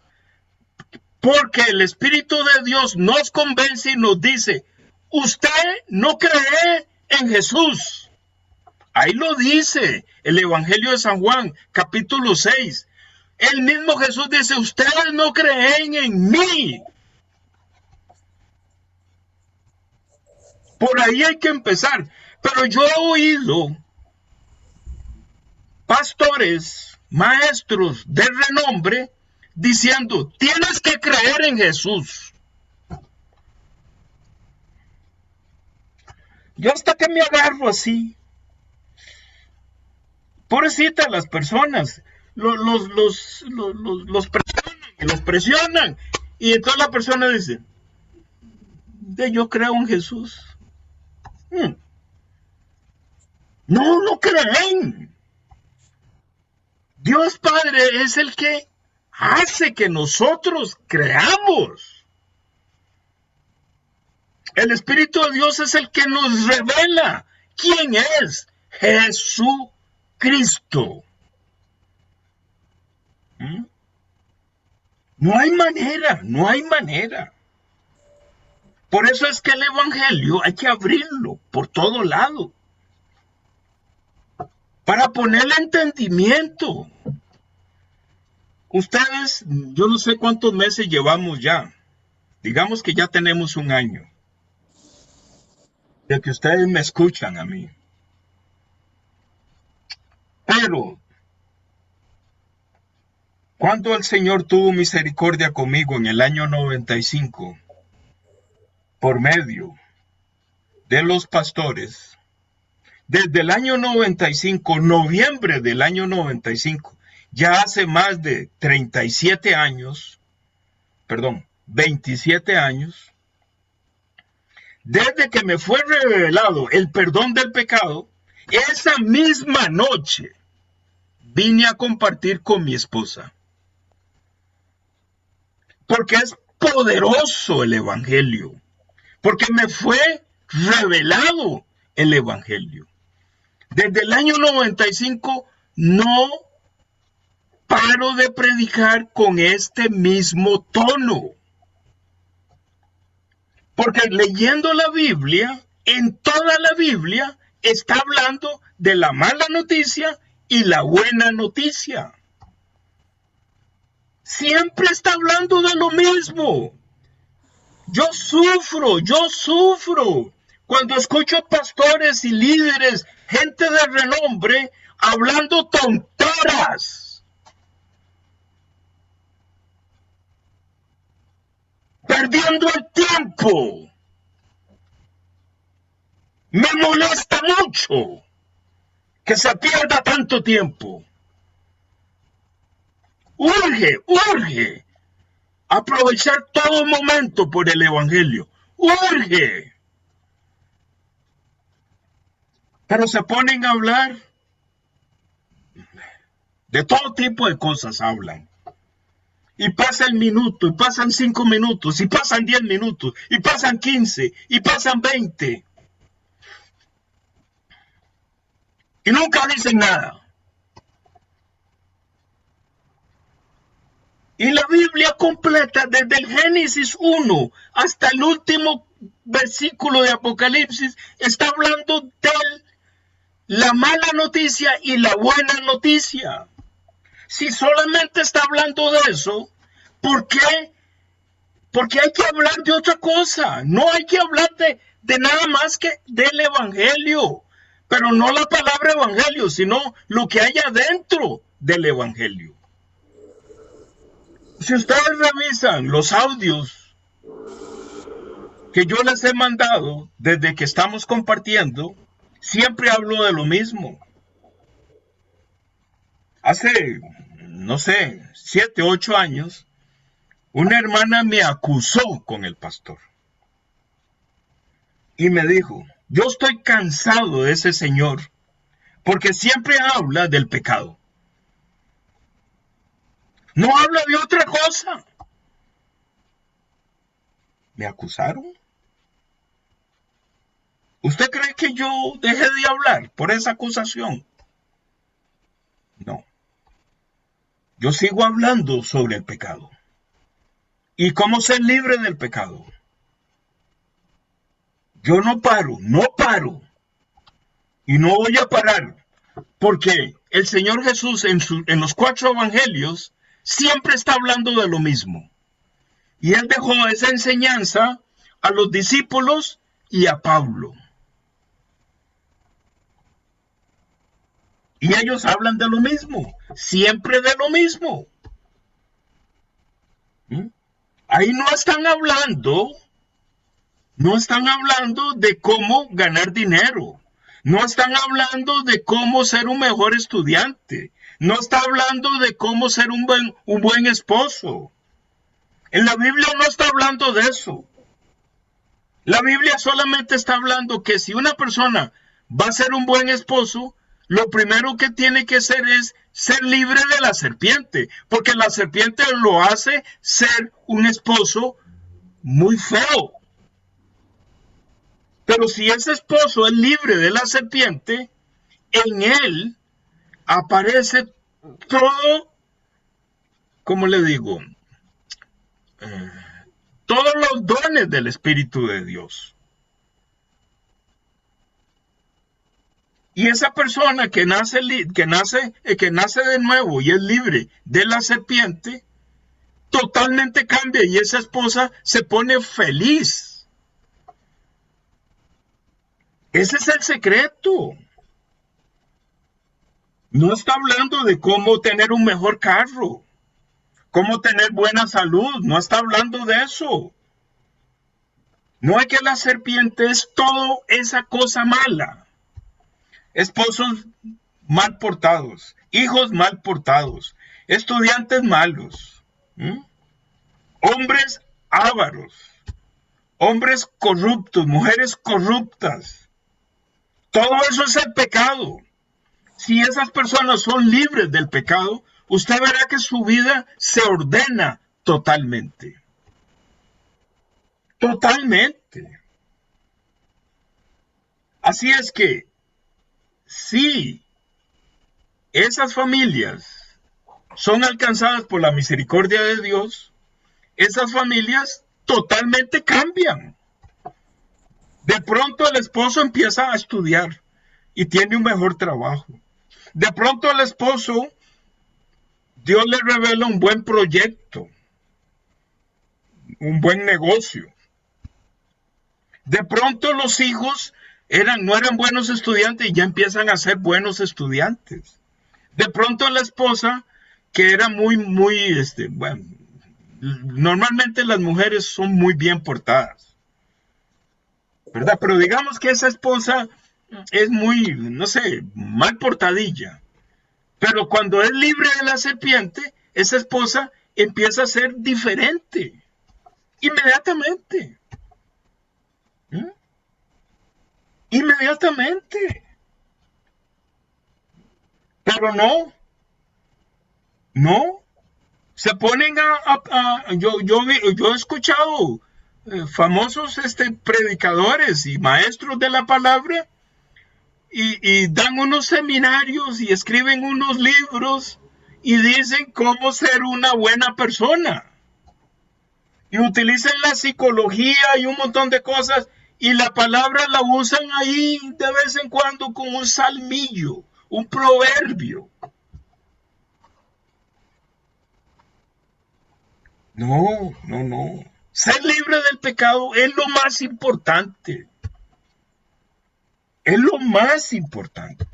porque el Espíritu de Dios nos convence y nos dice, usted no cree en Jesús. Ahí lo dice el Evangelio de San Juan, capítulo 6. El mismo Jesús dice, ustedes no creen en mí. Por ahí hay que empezar. Pero yo he oído pastores, maestros de renombre, diciendo, tienes que creer en Jesús. Yo hasta que me agarro así. Pobrecita las personas, los presionan y los presionan. Y entonces la persona dice, yo creo en Jesús. No lo creen. Dios Padre es el que hace que nosotros creamos. El Espíritu de Dios es el que nos revela quién es Jesucristo. No hay manera. Por eso es que el Evangelio hay que abrirlo por todo lado. Para ponerle entendimiento. Ustedes, yo no sé cuántos meses llevamos ya. Digamos que ya tenemos un año. De que ustedes me escuchan a mí. Pero, cuando el Señor tuvo misericordia conmigo en el año 95, por medio de los pastores, desde el año 95, noviembre del año 95, ya hace más de 27 años, desde que me fue revelado el perdón del pecado, esa misma noche vine a compartir con mi esposa. Porque es poderoso el Evangelio. Porque me fue revelado el Evangelio. Desde el año 95 no paro de predicar con este mismo tono. Porque leyendo la Biblia, en toda la Biblia, está hablando de la mala noticia y la buena noticia. Siempre está hablando de lo mismo. Yo sufro cuando escucho pastores y líderes, gente de renombre, hablando tonteras, perdiendo el tiempo. Me molesta mucho que se pierda tanto tiempo. Urge aprovechar todo momento por el Evangelio. Urge. Pero se ponen a hablar de todo tipo de cosas, hablan. Y pasa el minuto, y pasan 5 minutos, y pasan 10 minutos, y pasan 15, y pasan 20. Y nunca dicen nada. Y la Biblia completa, desde el Génesis 1 hasta el último versículo de Apocalipsis, está hablando de la mala noticia y la buena noticia. Si solamente está hablando de eso, ¿por qué? Porque hay que hablar de otra cosa. No hay que hablar de nada más que del Evangelio. Pero no la palabra Evangelio, sino lo que hay adentro del Evangelio. Si ustedes revisan los audios que yo les he mandado desde que estamos compartiendo, siempre hablo de lo mismo. Hace, no sé, 7, 8 años, una hermana me acusó con el pastor. Y me dijo, yo estoy cansado de ese señor, porque siempre habla del pecado. No habla de otra cosa. ¿Me acusaron? ¿Usted cree que yo dejé de hablar por esa acusación? No. Yo sigo hablando sobre el pecado. ¿Y cómo ser libre del pecado? Yo no paro. Y no voy a parar. Porque el Señor Jesús en los 4 evangelios siempre está hablando de lo mismo. Y Él dejó esa enseñanza a los discípulos y a Pablo. Y ellos hablan de lo mismo, siempre de lo mismo. Ahí no están hablando de cómo ganar dinero. No están hablando de cómo ser un mejor estudiante. No está hablando de cómo ser un buen esposo. En la Biblia no está hablando de eso. La Biblia solamente está hablando que si una persona va a ser un buen esposo, lo primero que tiene que hacer es ser libre de la serpiente, porque la serpiente lo hace ser un esposo muy feo. Pero si ese esposo es libre de la serpiente, en él aparece todo, ¿cómo le digo? Todos los dones del Espíritu de Dios. Y esa persona que nace de nuevo y es libre de la serpiente, totalmente cambia y esa esposa se pone feliz. Ese es el secreto. No está hablando de cómo tener un mejor carro, cómo tener buena salud, no está hablando de eso. No es que la serpiente es toda esa cosa mala. Esposos mal portados, hijos mal portados, estudiantes malos, hombres ávaros, hombres corruptos, mujeres corruptas. Todo eso es el pecado. Si esas personas son libres del pecado, usted verá que su vida se ordena totalmente. Totalmente. Así es que, si esas familias son alcanzadas por la misericordia de Dios, esas familias totalmente cambian. De pronto el esposo empieza a estudiar y tiene un mejor trabajo. De pronto el esposo, Dios le revela un buen proyecto, un buen negocio. De pronto los hijos no eran buenos estudiantes y ya empiezan a ser buenos estudiantes. De pronto la esposa, que era muy, bueno, normalmente las mujeres son muy bien portadas, ¿verdad? Pero digamos que esa esposa es muy, no sé, mal portadilla. Pero cuando es libre de la serpiente, esa esposa empieza a ser diferente. Inmediatamente. Inmediatamente. Pero no. Se ponen yo he escuchado famosos predicadores y maestros de la palabra y dan unos seminarios y escriben unos libros y dicen cómo ser una buena persona. Y utilizan la psicología y un montón de cosas y la palabra la usan ahí de vez en cuando como un salmillo, un proverbio. No. Ser libre del pecado es lo más importante. Es lo más importante.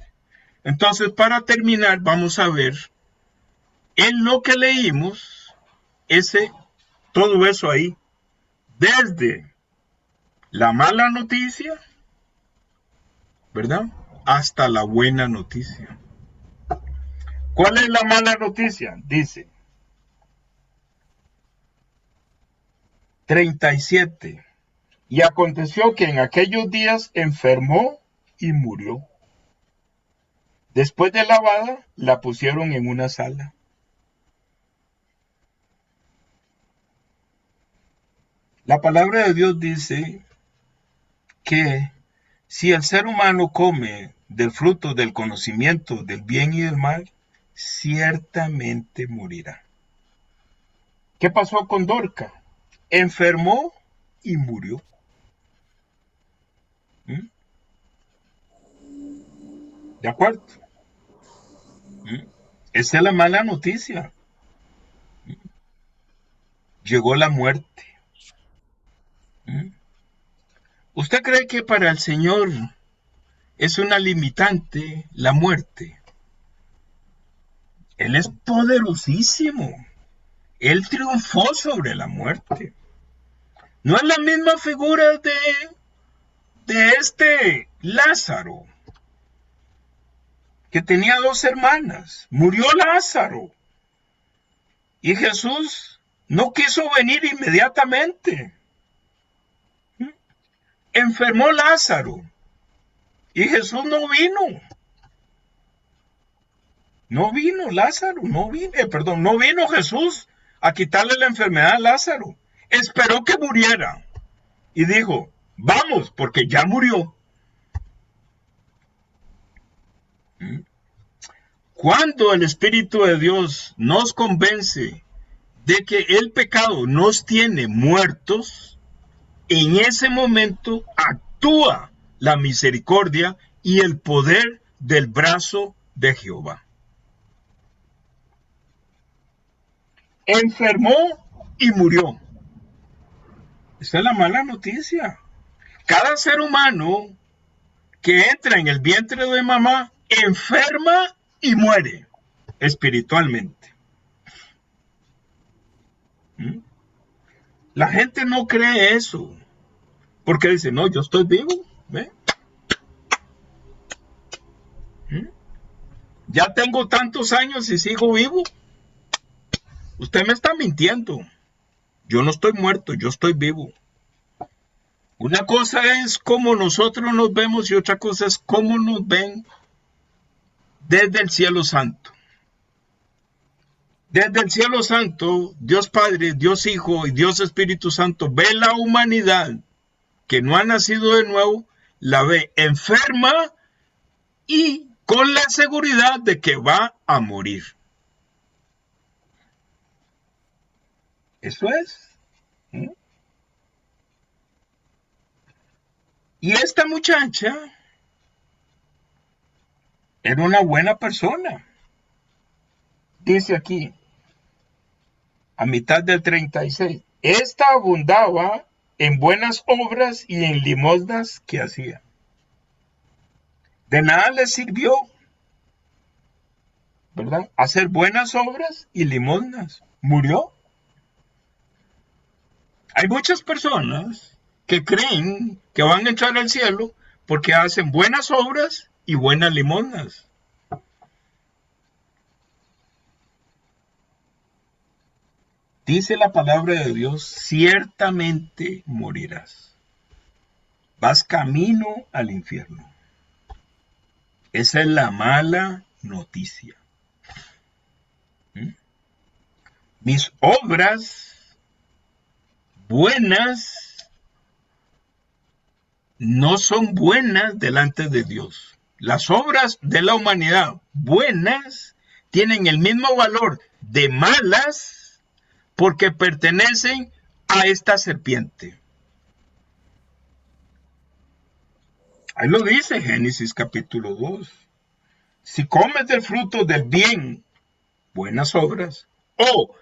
Entonces, para terminar, vamos a ver en lo que leímos todo eso ahí, desde la mala noticia, ¿verdad? Hasta la buena noticia. ¿Cuál es la mala noticia? Dice 37. Y aconteció que en aquellos días enfermó y murió. Después de lavada, la pusieron en una sala. La palabra de Dios dice que si el ser humano come del fruto del conocimiento del bien y del mal, ciertamente morirá. ¿Qué pasó con Dorca? Enfermó y murió. ¿De acuerdo? Esa es la mala noticia. Llegó la muerte. ¿Usted cree que para el Señor es una limitante la muerte? Él es poderosísimo. Él triunfó sobre la muerte. No es la misma figura de Lázaro, que tenía 2 hermanas. Murió Lázaro. Y Jesús no quiso venir inmediatamente. Enfermó Lázaro. Y Jesús no vino. No vino Lázaro, no vino Jesús a quitarle la enfermedad a Lázaro. Esperó que muriera. Y dijo, vamos, porque ya murió. Cuando el Espíritu de Dios nos convence de que el pecado nos tiene muertos, en ese momento actúa la misericordia y el poder del brazo de Jehová. Enfermó y murió. Esa es la mala noticia. Cada ser humano que entra en el vientre de mamá enferma y muere espiritualmente. La gente no cree eso, porque dice, no, yo estoy vivo, ¿ve? Ya tengo tantos años y sigo vivo. Usted me está mintiendo. Yo no estoy muerto, yo estoy vivo. Una cosa es cómo nosotros nos vemos y otra cosa es cómo nos ven desde el cielo santo. Desde el cielo santo, Dios Padre, Dios Hijo y Dios Espíritu Santo ve la humanidad que no ha nacido de nuevo la ve enferma y con la seguridad de que va a morir. Eso es. Y esta muchacha era una buena persona. Dice aquí, a mitad del 36, esta abundaba en buenas obras y en limosnas que hacía. De nada le sirvió, ¿verdad?, hacer buenas obras y limosnas. Murió. Hay muchas personas que creen que van a entrar al cielo porque hacen buenas obras y buenas limosnas. Dice la palabra de Dios, ciertamente morirás. Vas camino al infierno. Esa es la mala noticia. Mis obras buenas no son buenas delante de Dios. Las obras de la humanidad buenas tienen el mismo valor de malas porque pertenecen a esta serpiente. Ahí lo dice Génesis capítulo 2. Si comes del fruto del bien, buenas obras, o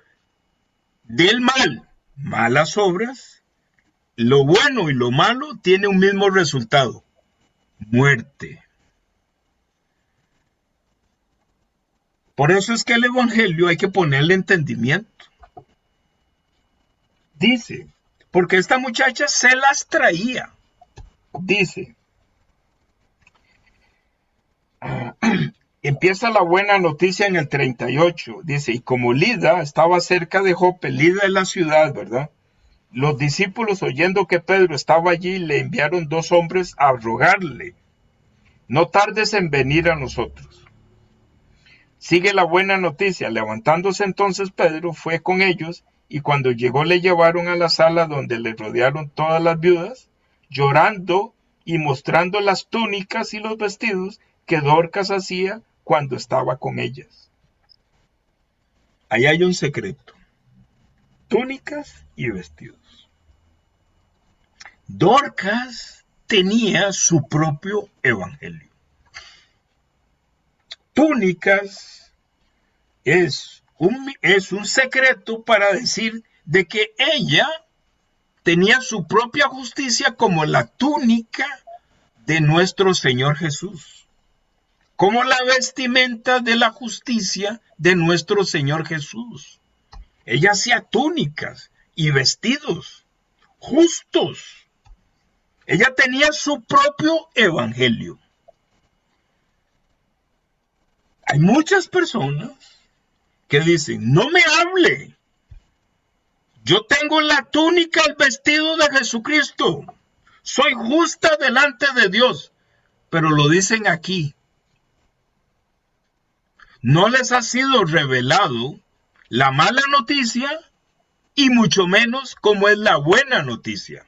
del mal, malas obras, lo bueno y lo malo tiene un mismo resultado: muerte. Por eso es que el evangelio hay que ponerle entendimiento. Dice, porque esta muchacha se las traía. Dice, empieza la buena noticia en el 38. Dice, y como Lida estaba cerca de Jope, Lida es la ciudad, ¿verdad? Los discípulos, oyendo que Pedro estaba allí, le enviaron 2 hombres a rogarle, no tardes en venir a nosotros. Sigue la buena noticia. Levantándose entonces Pedro, fue con ellos, y cuando llegó le llevaron a la sala donde le rodearon todas las viudas, llorando y mostrando las túnicas y los vestidos que Dorcas hacía cuando estaba con ellas. Ahí hay un secreto: túnicas y vestidos. Dorcas tenía su propio evangelio. Túnicas es un secreto para decir de que ella tenía su propia justicia, como la túnica de nuestro Señor Jesús, como la vestimenta de la justicia de nuestro Señor Jesús. Ella hacía túnicas y vestidos justos. Ella tenía su propio evangelio. Hay muchas personas que dicen, no me hable. Yo tengo la túnica, el vestido de Jesucristo. Soy justa delante de Dios. Pero lo dicen aquí. No les ha sido revelado la mala noticia y mucho menos como es la buena noticia.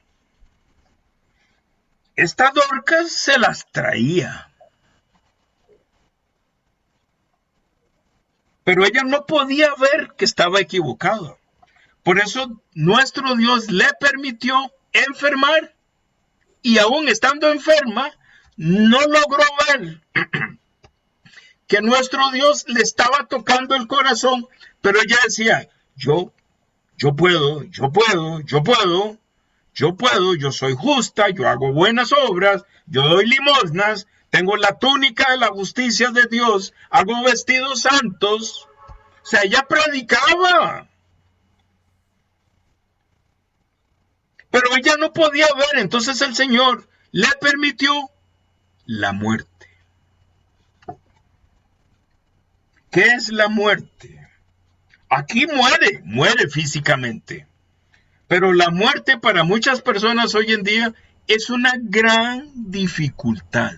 Esta Dorcas se las traía. Pero ella no podía ver que estaba equivocada. Por eso nuestro Dios le permitió enfermar, y aún estando enferma, no logró ver que nuestro Dios le estaba tocando el corazón, pero ella decía, yo puedo, yo soy justa, yo hago buenas obras, yo doy limosnas, tengo la túnica de la justicia de Dios, hago vestidos santos. O sea, ella predicaba. Pero ella no podía ver, entonces el Señor le permitió la muerte. ¿Qué es la muerte? Aquí muere físicamente. Pero la muerte para muchas personas hoy en día es una gran dificultad.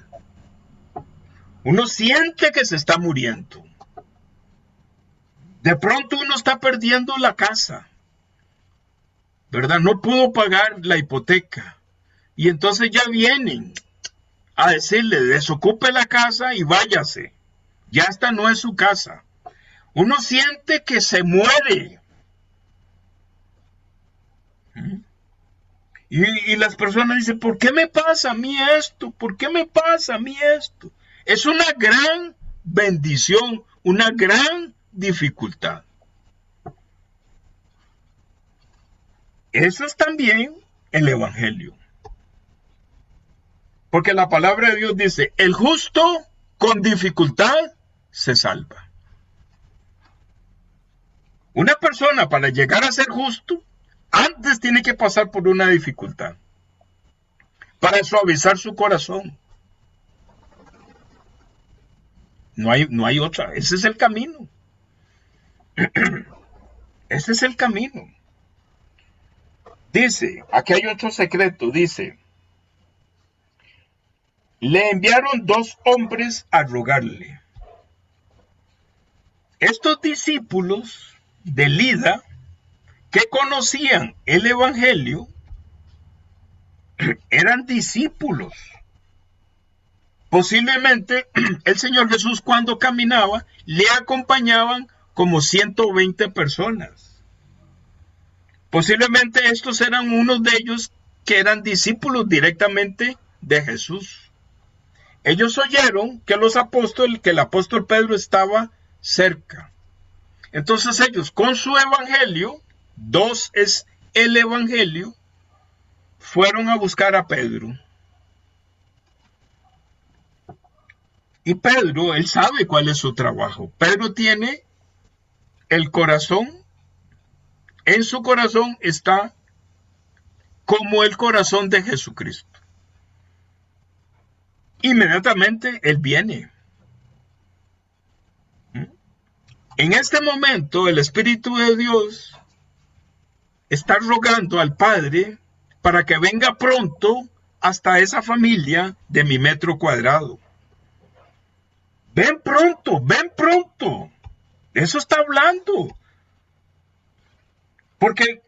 Uno siente que se está muriendo. De pronto uno está perdiendo la casa, ¿verdad? No pudo pagar la hipoteca. Y entonces ya vienen a decirle, desocupe la casa y váyase. Ya esta no es su casa. Uno siente que se muere. Y las personas dicen, ¿por qué me pasa a mí esto? ¿Por qué me pasa a mí esto? Es una gran bendición, una gran dificultad. Eso es también el Evangelio. Porque la palabra de Dios dice, el justo con dificultad se salva. Una persona para llegar a ser justo, antes tiene que pasar por una dificultad para suavizar su corazón. No hay otra. Ese es el camino. Ese es el camino. Dice, aquí hay otro secreto, dice, le enviaron 2 hombres a rogarle. Estos discípulos de Lida, que conocían el Evangelio, eran discípulos. Posiblemente el Señor Jesús, cuando caminaba, le acompañaban como 120 personas. Posiblemente estos eran unos de ellos que eran discípulos directamente de Jesús. Ellos oyeron que el apóstol Pedro estaba cerca. Entonces ellos, con su evangelio, 2 es el evangelio, fueron a buscar a Pedro. Y Pedro, él sabe cuál es su trabajo. Pedro tiene el corazón, en su corazón está como el corazón de Jesucristo. Inmediatamente él viene. En este momento el Espíritu de Dios está rogando al Padre para que venga pronto hasta esa familia de mi metro cuadrado. Ven pronto, ven pronto. Eso está hablando. Porque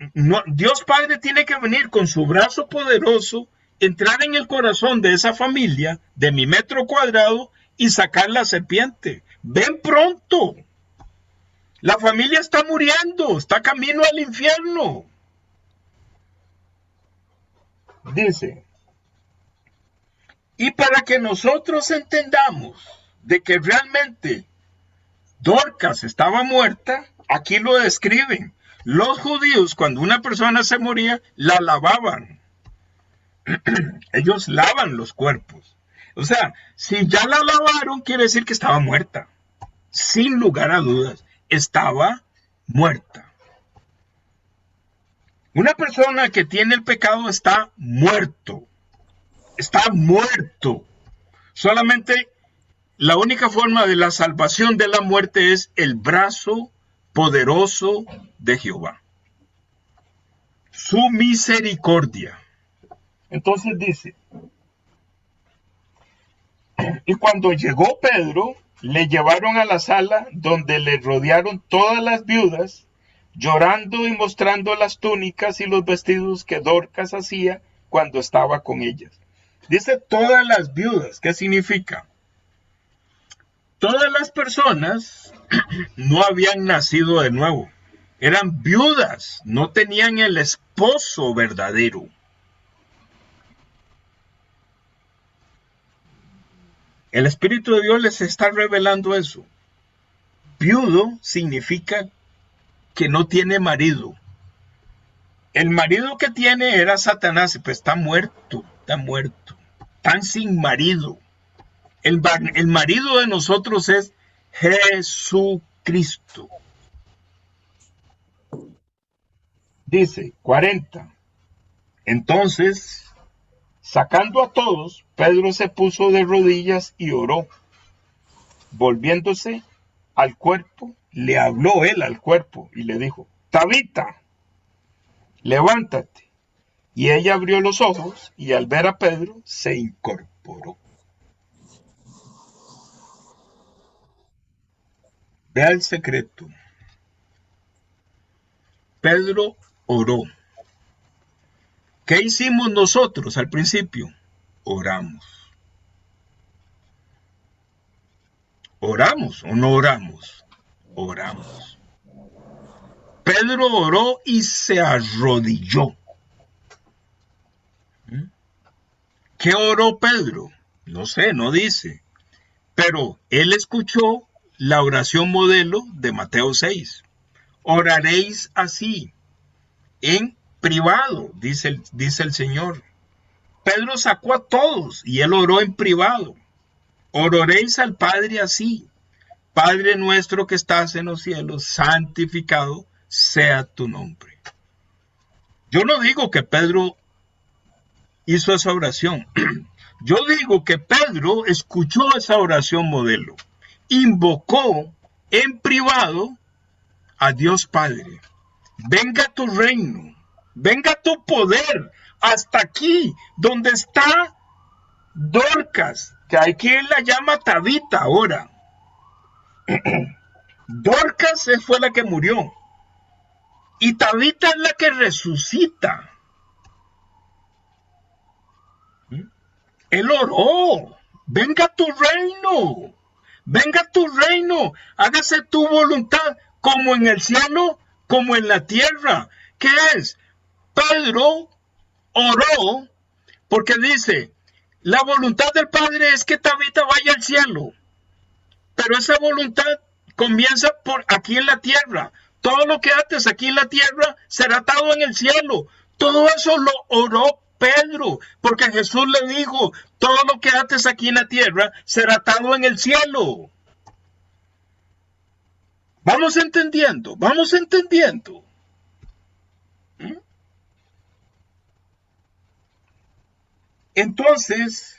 Dios Padre tiene que venir con su brazo poderoso, entrar en el corazón de esa familia de mi metro cuadrado y sacar la serpiente. Ven pronto. La familia está muriendo, está camino al infierno. Dice, y para que nosotros entendamos de que realmente Dorcas estaba muerta, aquí lo describen. Los judíos, cuando una persona se moría, la lavaban. Ellos lavan los cuerpos. O sea, si ya la lavaron, quiere decir que estaba muerta. Sin lugar a dudas, estaba muerta. Una persona que tiene el pecado está muerto. Está muerto. Solamente la única forma de la salvación de la muerte es el brazo poderoso de Jehová. Su misericordia. Entonces dice, y cuando llegó Pedro, le llevaron a la sala donde le rodearon todas las viudas, llorando y mostrando las túnicas y los vestidos que Dorcas hacía cuando estaba con ellas. Dice todas las viudas. ¿Qué significa? Todas las personas no habían nacido de nuevo. Eran viudas, no tenían el esposo verdadero. El Espíritu de Dios les está revelando eso. Viudo significa que no tiene marido. El marido que tiene era Satanás, pues está muerto, están sin marido. El marido de nosotros es Jesucristo. Dice 40. Entonces, sacando a todos, Pedro se puso de rodillas y oró. Volviéndose al cuerpo, le habló él al cuerpo y le dijo, Tabita, levántate. Y ella abrió los ojos y al ver a Pedro se incorporó. Vea el secreto. Pedro oró. ¿Qué hicimos nosotros al principio? Oramos. ¿Oramos o no oramos? Oramos. Pedro oró y se arrodilló. ¿Qué oró Pedro? No sé, no dice. Pero él escuchó la oración modelo de Mateo 6. Oraréis así, en privado, dice el Señor. Pedro sacó a todos y él oró en privado. Oraréis al Padre así. Padre nuestro que estás en los cielos, santificado sea tu nombre. Yo no digo que Pedro hizo esa oración. Yo digo que Pedro escuchó esa oración modelo. Invocó en privado a Dios Padre. Venga tu reino, venga tu poder, hasta aquí, donde está Dorcas, que aquí él la llama Tabita ahora. Dorcas fue la que murió. Y Tabita es la que resucita. Él oró. Venga tu reino. Venga tu reino. Hágase tu voluntad como en el cielo, como en la tierra. ¿Qué es? Pedro oró porque dice, la voluntad del Padre es que Tabita vaya al cielo. Pero esa voluntad comienza por aquí en la tierra. Todo lo que haces aquí en la tierra será atado en el cielo. Todo eso lo oró Pedro, porque Jesús le dijo, todo lo que haces aquí en la tierra será atado en el cielo. Vamos entendiendo, vamos entendiendo. Entonces,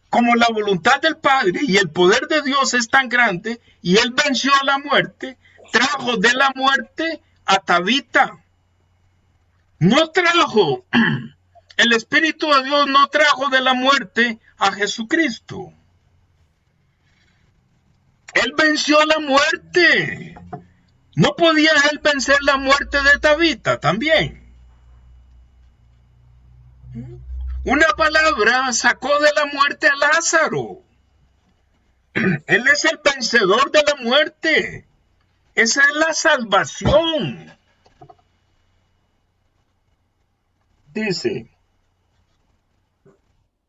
como la voluntad del Padre y el poder de Dios es tan grande, y Él venció a la muerte, trajo de la muerte a Tabita. No trajo, el Espíritu de Dios no trajo de la muerte a Jesucristo. Él venció la muerte. ¿No podía Él vencer la muerte de Tabita también? Una palabra sacó de la muerte a Lázaro. Él es el vencedor de la muerte. Esa es la salvación. Dice,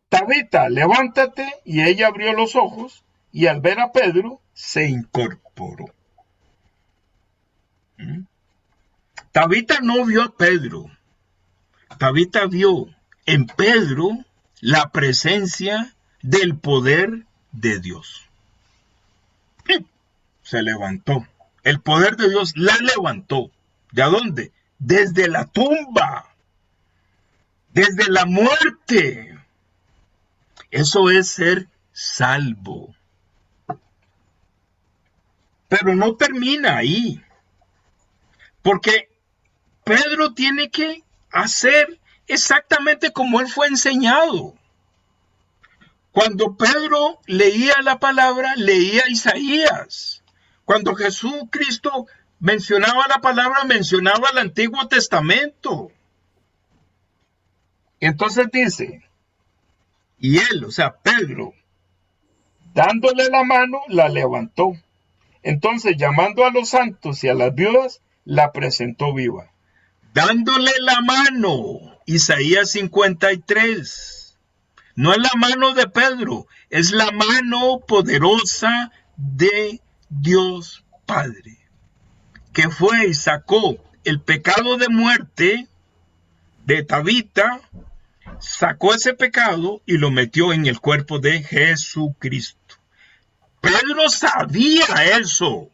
Tabita, levántate, y ella abrió los ojos, y al ver a Pedro, se incorporó. Tabita no vio a Pedro. Tabita vio en Pedro la presencia del poder de Dios. Se levantó. El poder de Dios la levantó. ¿De dónde? Desde la tumba. Desde la muerte. Eso es ser salvo. Pero no termina ahí. Porque Pedro tiene que hacer exactamente como él fue enseñado. Cuando Pedro leía la palabra, leía Isaías. Cuando Jesucristo mencionaba la palabra, mencionaba el Antiguo Testamento. Entonces dice, y él, o sea, Pedro, dándole la mano, la levantó. Entonces, llamando a los santos y a las viudas, la presentó viva. Dándole la mano, Isaías 53. No es la mano de Pedro, es la mano poderosa de Dios Padre, que fue y sacó el pecado de muerte de Tabita, sacó ese pecado y lo metió en el cuerpo de Jesucristo. Pedro sabía eso.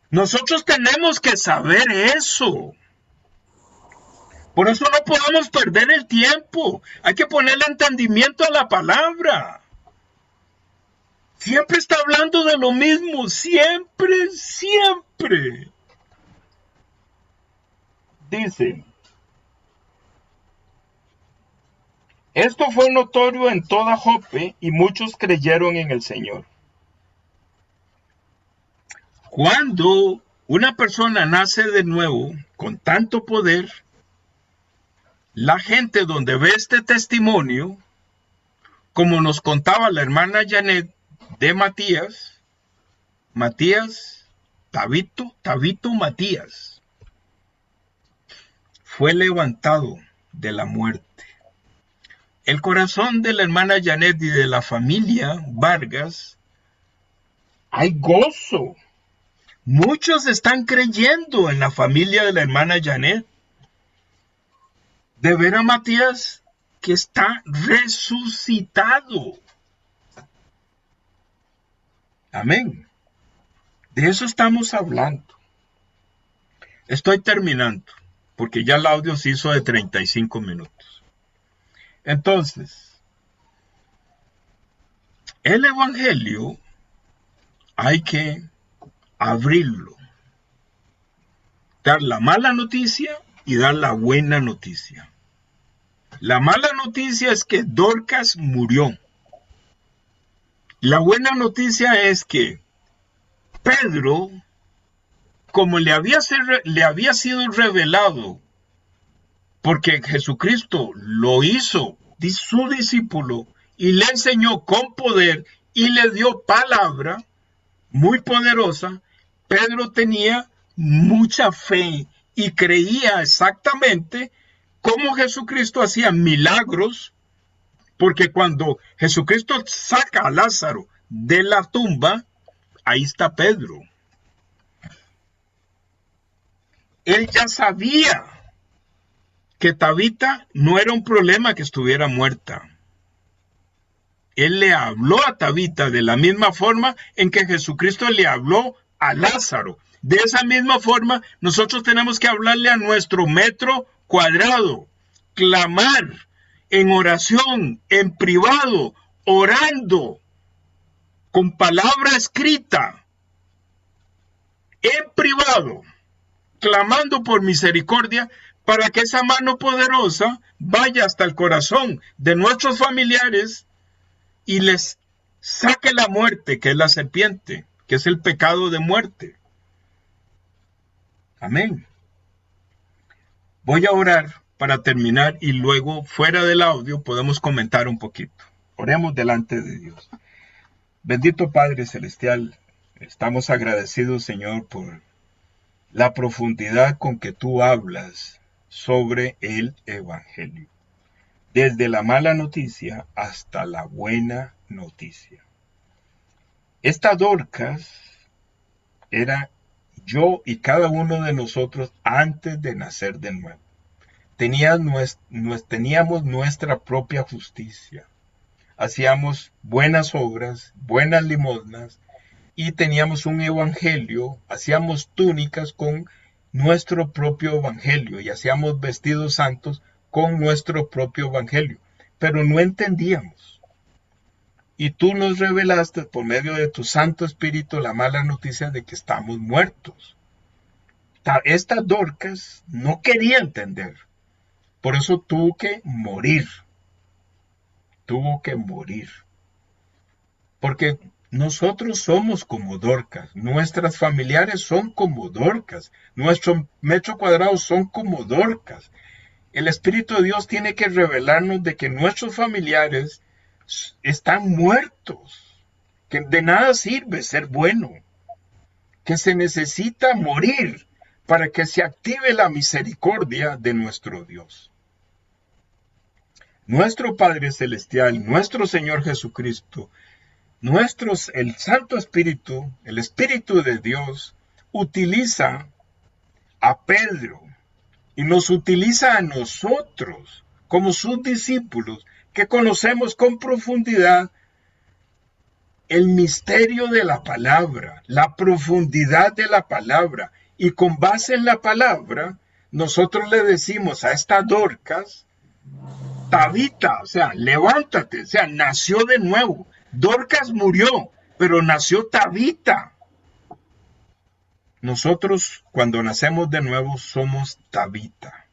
Nosotros tenemos que saber eso. Por eso no podemos perder el tiempo. Hay que ponerle entendimiento a la palabra. Siempre está hablando de lo mismo. Siempre, siempre. Dice, esto fue notorio en toda Joppe y muchos creyeron en el Señor. Cuando una persona nace de nuevo con tanto poder, la gente donde ve este testimonio, como nos contaba la hermana Janet de Matías, Tabito Matías, fue levantado de la muerte. El corazón de la hermana Janet y de la familia Vargas, hay gozo. Muchos están creyendo en la familia de la hermana Janet. De ver a Matías que está resucitado. Amén. De eso estamos hablando. Estoy terminando, porque ya el audio se hizo de 35 minutos. Entonces, el evangelio hay que abrirlo, dar la mala noticia y dar la buena noticia. La mala noticia es que Dorcas murió. La buena noticia es que Pedro, como le había sido revelado, porque Jesucristo lo hizo su discípulo y le enseñó con poder y le dio palabra muy poderosa, Pedro tenía mucha fe y creía exactamente cómo Jesucristo hacía milagros, porque cuando Jesucristo saca a Lázaro de la tumba, ahí está Pedro. Él ya sabía que Tabita no era un problema que estuviera muerta. Él le habló a Tabita de la misma forma en que Jesucristo le habló a Lázaro. De esa misma forma, nosotros tenemos que hablarle a nuestro metro cuadrado, clamar en oración, en privado, orando, con palabra escrita, en privado, clamando por misericordia, para que esa mano poderosa vaya hasta el corazón de nuestros familiares y les saque la muerte, que es la serpiente, que es el pecado de muerte. Amén. Voy a orar para terminar y luego, fuera del audio, podemos comentar un poquito. Oremos delante de Dios. Bendito Padre Celestial, estamos agradecidos, Señor, por la profundidad con que tú hablas sobre el Evangelio. Desde la mala noticia hasta la buena noticia. Esta Dorcas era yo y cada uno de nosotros antes de nacer de nuevo. Teníamos nuestra propia justicia. Hacíamos buenas obras, buenas limosnas, y teníamos un evangelio, hacíamos túnicas con nuestro propio evangelio y hacíamos vestidos santos con nuestro propio evangelio, pero no entendíamos. Y tú nos revelaste por medio de tu Santo Espíritu la mala noticia de que estamos muertos. Esta Dorcas no quería entender, por eso tuvo que morir. Porque nosotros somos como Dorcas, nuestras familiares son como Dorcas, nuestro metro cuadrado son como Dorcas. El Espíritu de Dios tiene que revelarnos de que nuestros familiares están muertos, que de nada sirve ser bueno, que se necesita morir para que se active la misericordia de nuestro Dios. Nuestro Padre Celestial, nuestro Señor Jesucristo, el Santo Espíritu, el Espíritu de Dios, utiliza a Pedro y nos utiliza a nosotros como sus discípulos, que conocemos con profundidad el misterio de la palabra, la profundidad de la palabra, y con base en la palabra, nosotros le decimos a esta Dorcas, Tabita, o sea, levántate, o sea, nació de nuevo. Dorcas murió, pero nació Tabita. Nosotros, cuando nacemos de nuevo, somos Tabita.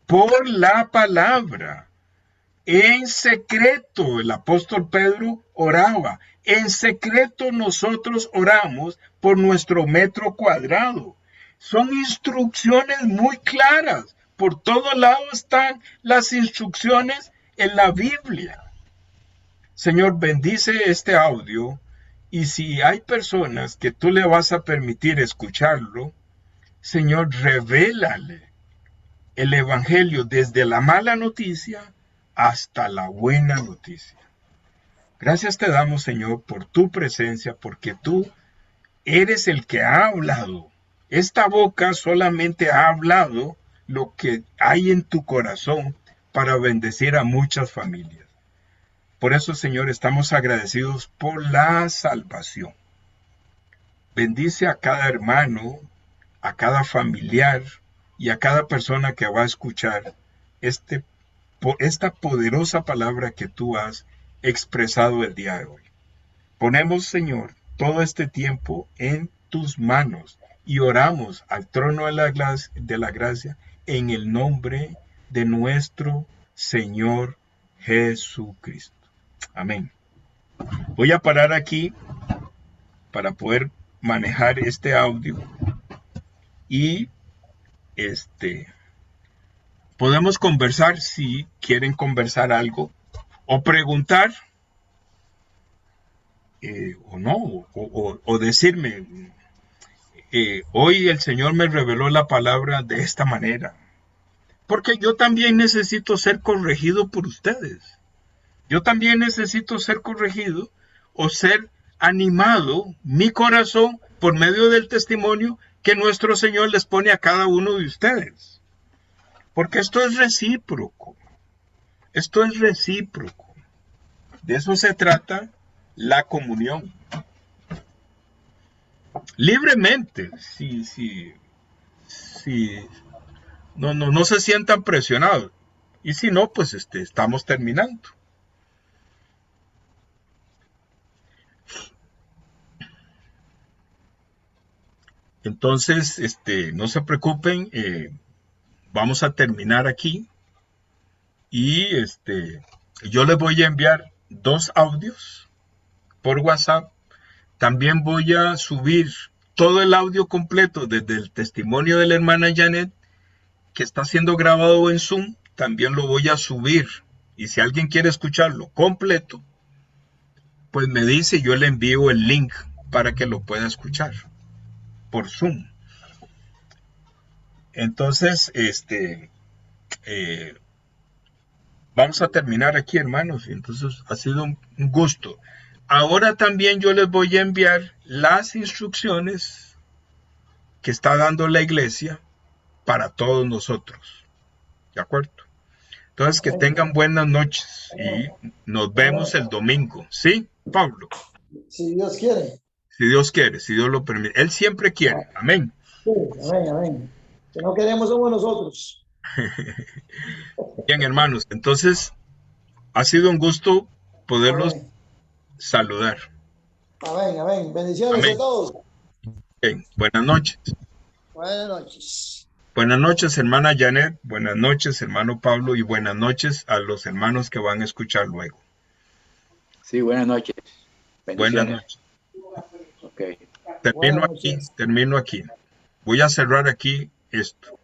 Por la palabra. En secreto, el apóstol Pedro oraba. En secreto nosotros oramos por nuestro metro cuadrado. Son instrucciones muy claras. Por todo lado están las instrucciones en la Biblia. Señor, bendice este audio y si hay personas que tú le vas a permitir escucharlo, Señor, revélale el evangelio desde la mala noticia hasta la buena noticia. Gracias te damos, Señor, por tu presencia, porque tú eres el que ha hablado. Esta boca solamente ha hablado lo que hay en tu corazón para bendecir a muchas familias. Por eso, Señor, estamos agradecidos por la salvación. Bendice a cada hermano, a cada familiar y a cada persona que va a escuchar esta poderosa palabra que tú has expresado el día de hoy. Ponemos, Señor, todo este tiempo en tus manos y oramos al trono de la gracia en el nombre de nuestro Señor Jesucristo. Amén. Voy a parar aquí para poder manejar este audio y podemos conversar si quieren conversar algo o preguntar o no, o decirme, hoy el Señor me reveló la palabra de esta manera, porque yo también necesito ser corregido por ustedes. Yo también necesito ser corregido o ser animado, mi corazón, por medio del testimonio que nuestro Señor les pone a cada uno de ustedes. Porque esto es recíproco. Esto es recíproco. De eso se trata la comunión. Libremente, si no se sientan presionados. Y si no, pues estamos terminando. Entonces, no se preocupen, vamos a terminar aquí y yo les voy a enviar 2 audios por WhatsApp. También voy a subir todo el audio completo desde el testimonio de la hermana Janet, que está siendo grabado en Zoom, también lo voy a subir. Y si alguien quiere escucharlo completo, pues me dice, yo le envío el link para que lo pueda escuchar por Zoom. Entonces, vamos a terminar aquí, hermanos. Entonces, ha sido un gusto. Ahora también yo les voy a enviar las instrucciones que está dando la iglesia para todos nosotros. ¿De acuerdo? Entonces, que tengan buenas noches y nos vemos el domingo. ¿Sí, Pablo? Si Dios quiere. Si Dios quiere, si Dios lo permite. Él siempre quiere. Amén. Sí, amén, amén. Si no queremos somos nosotros. Bien, hermanos. Entonces, ha sido un gusto poderlos saludar. Amén, amén. Bendiciones Amén. a todos. Bien, buenas noches. Buenas noches. Buenas noches, hermana Janet. Buenas noches, hermano Pablo. Y buenas noches a los hermanos que van a escuchar luego. Sí, buenas noches. Buenas noches. Okay. Termino aquí. Voy a cerrar aquí esto.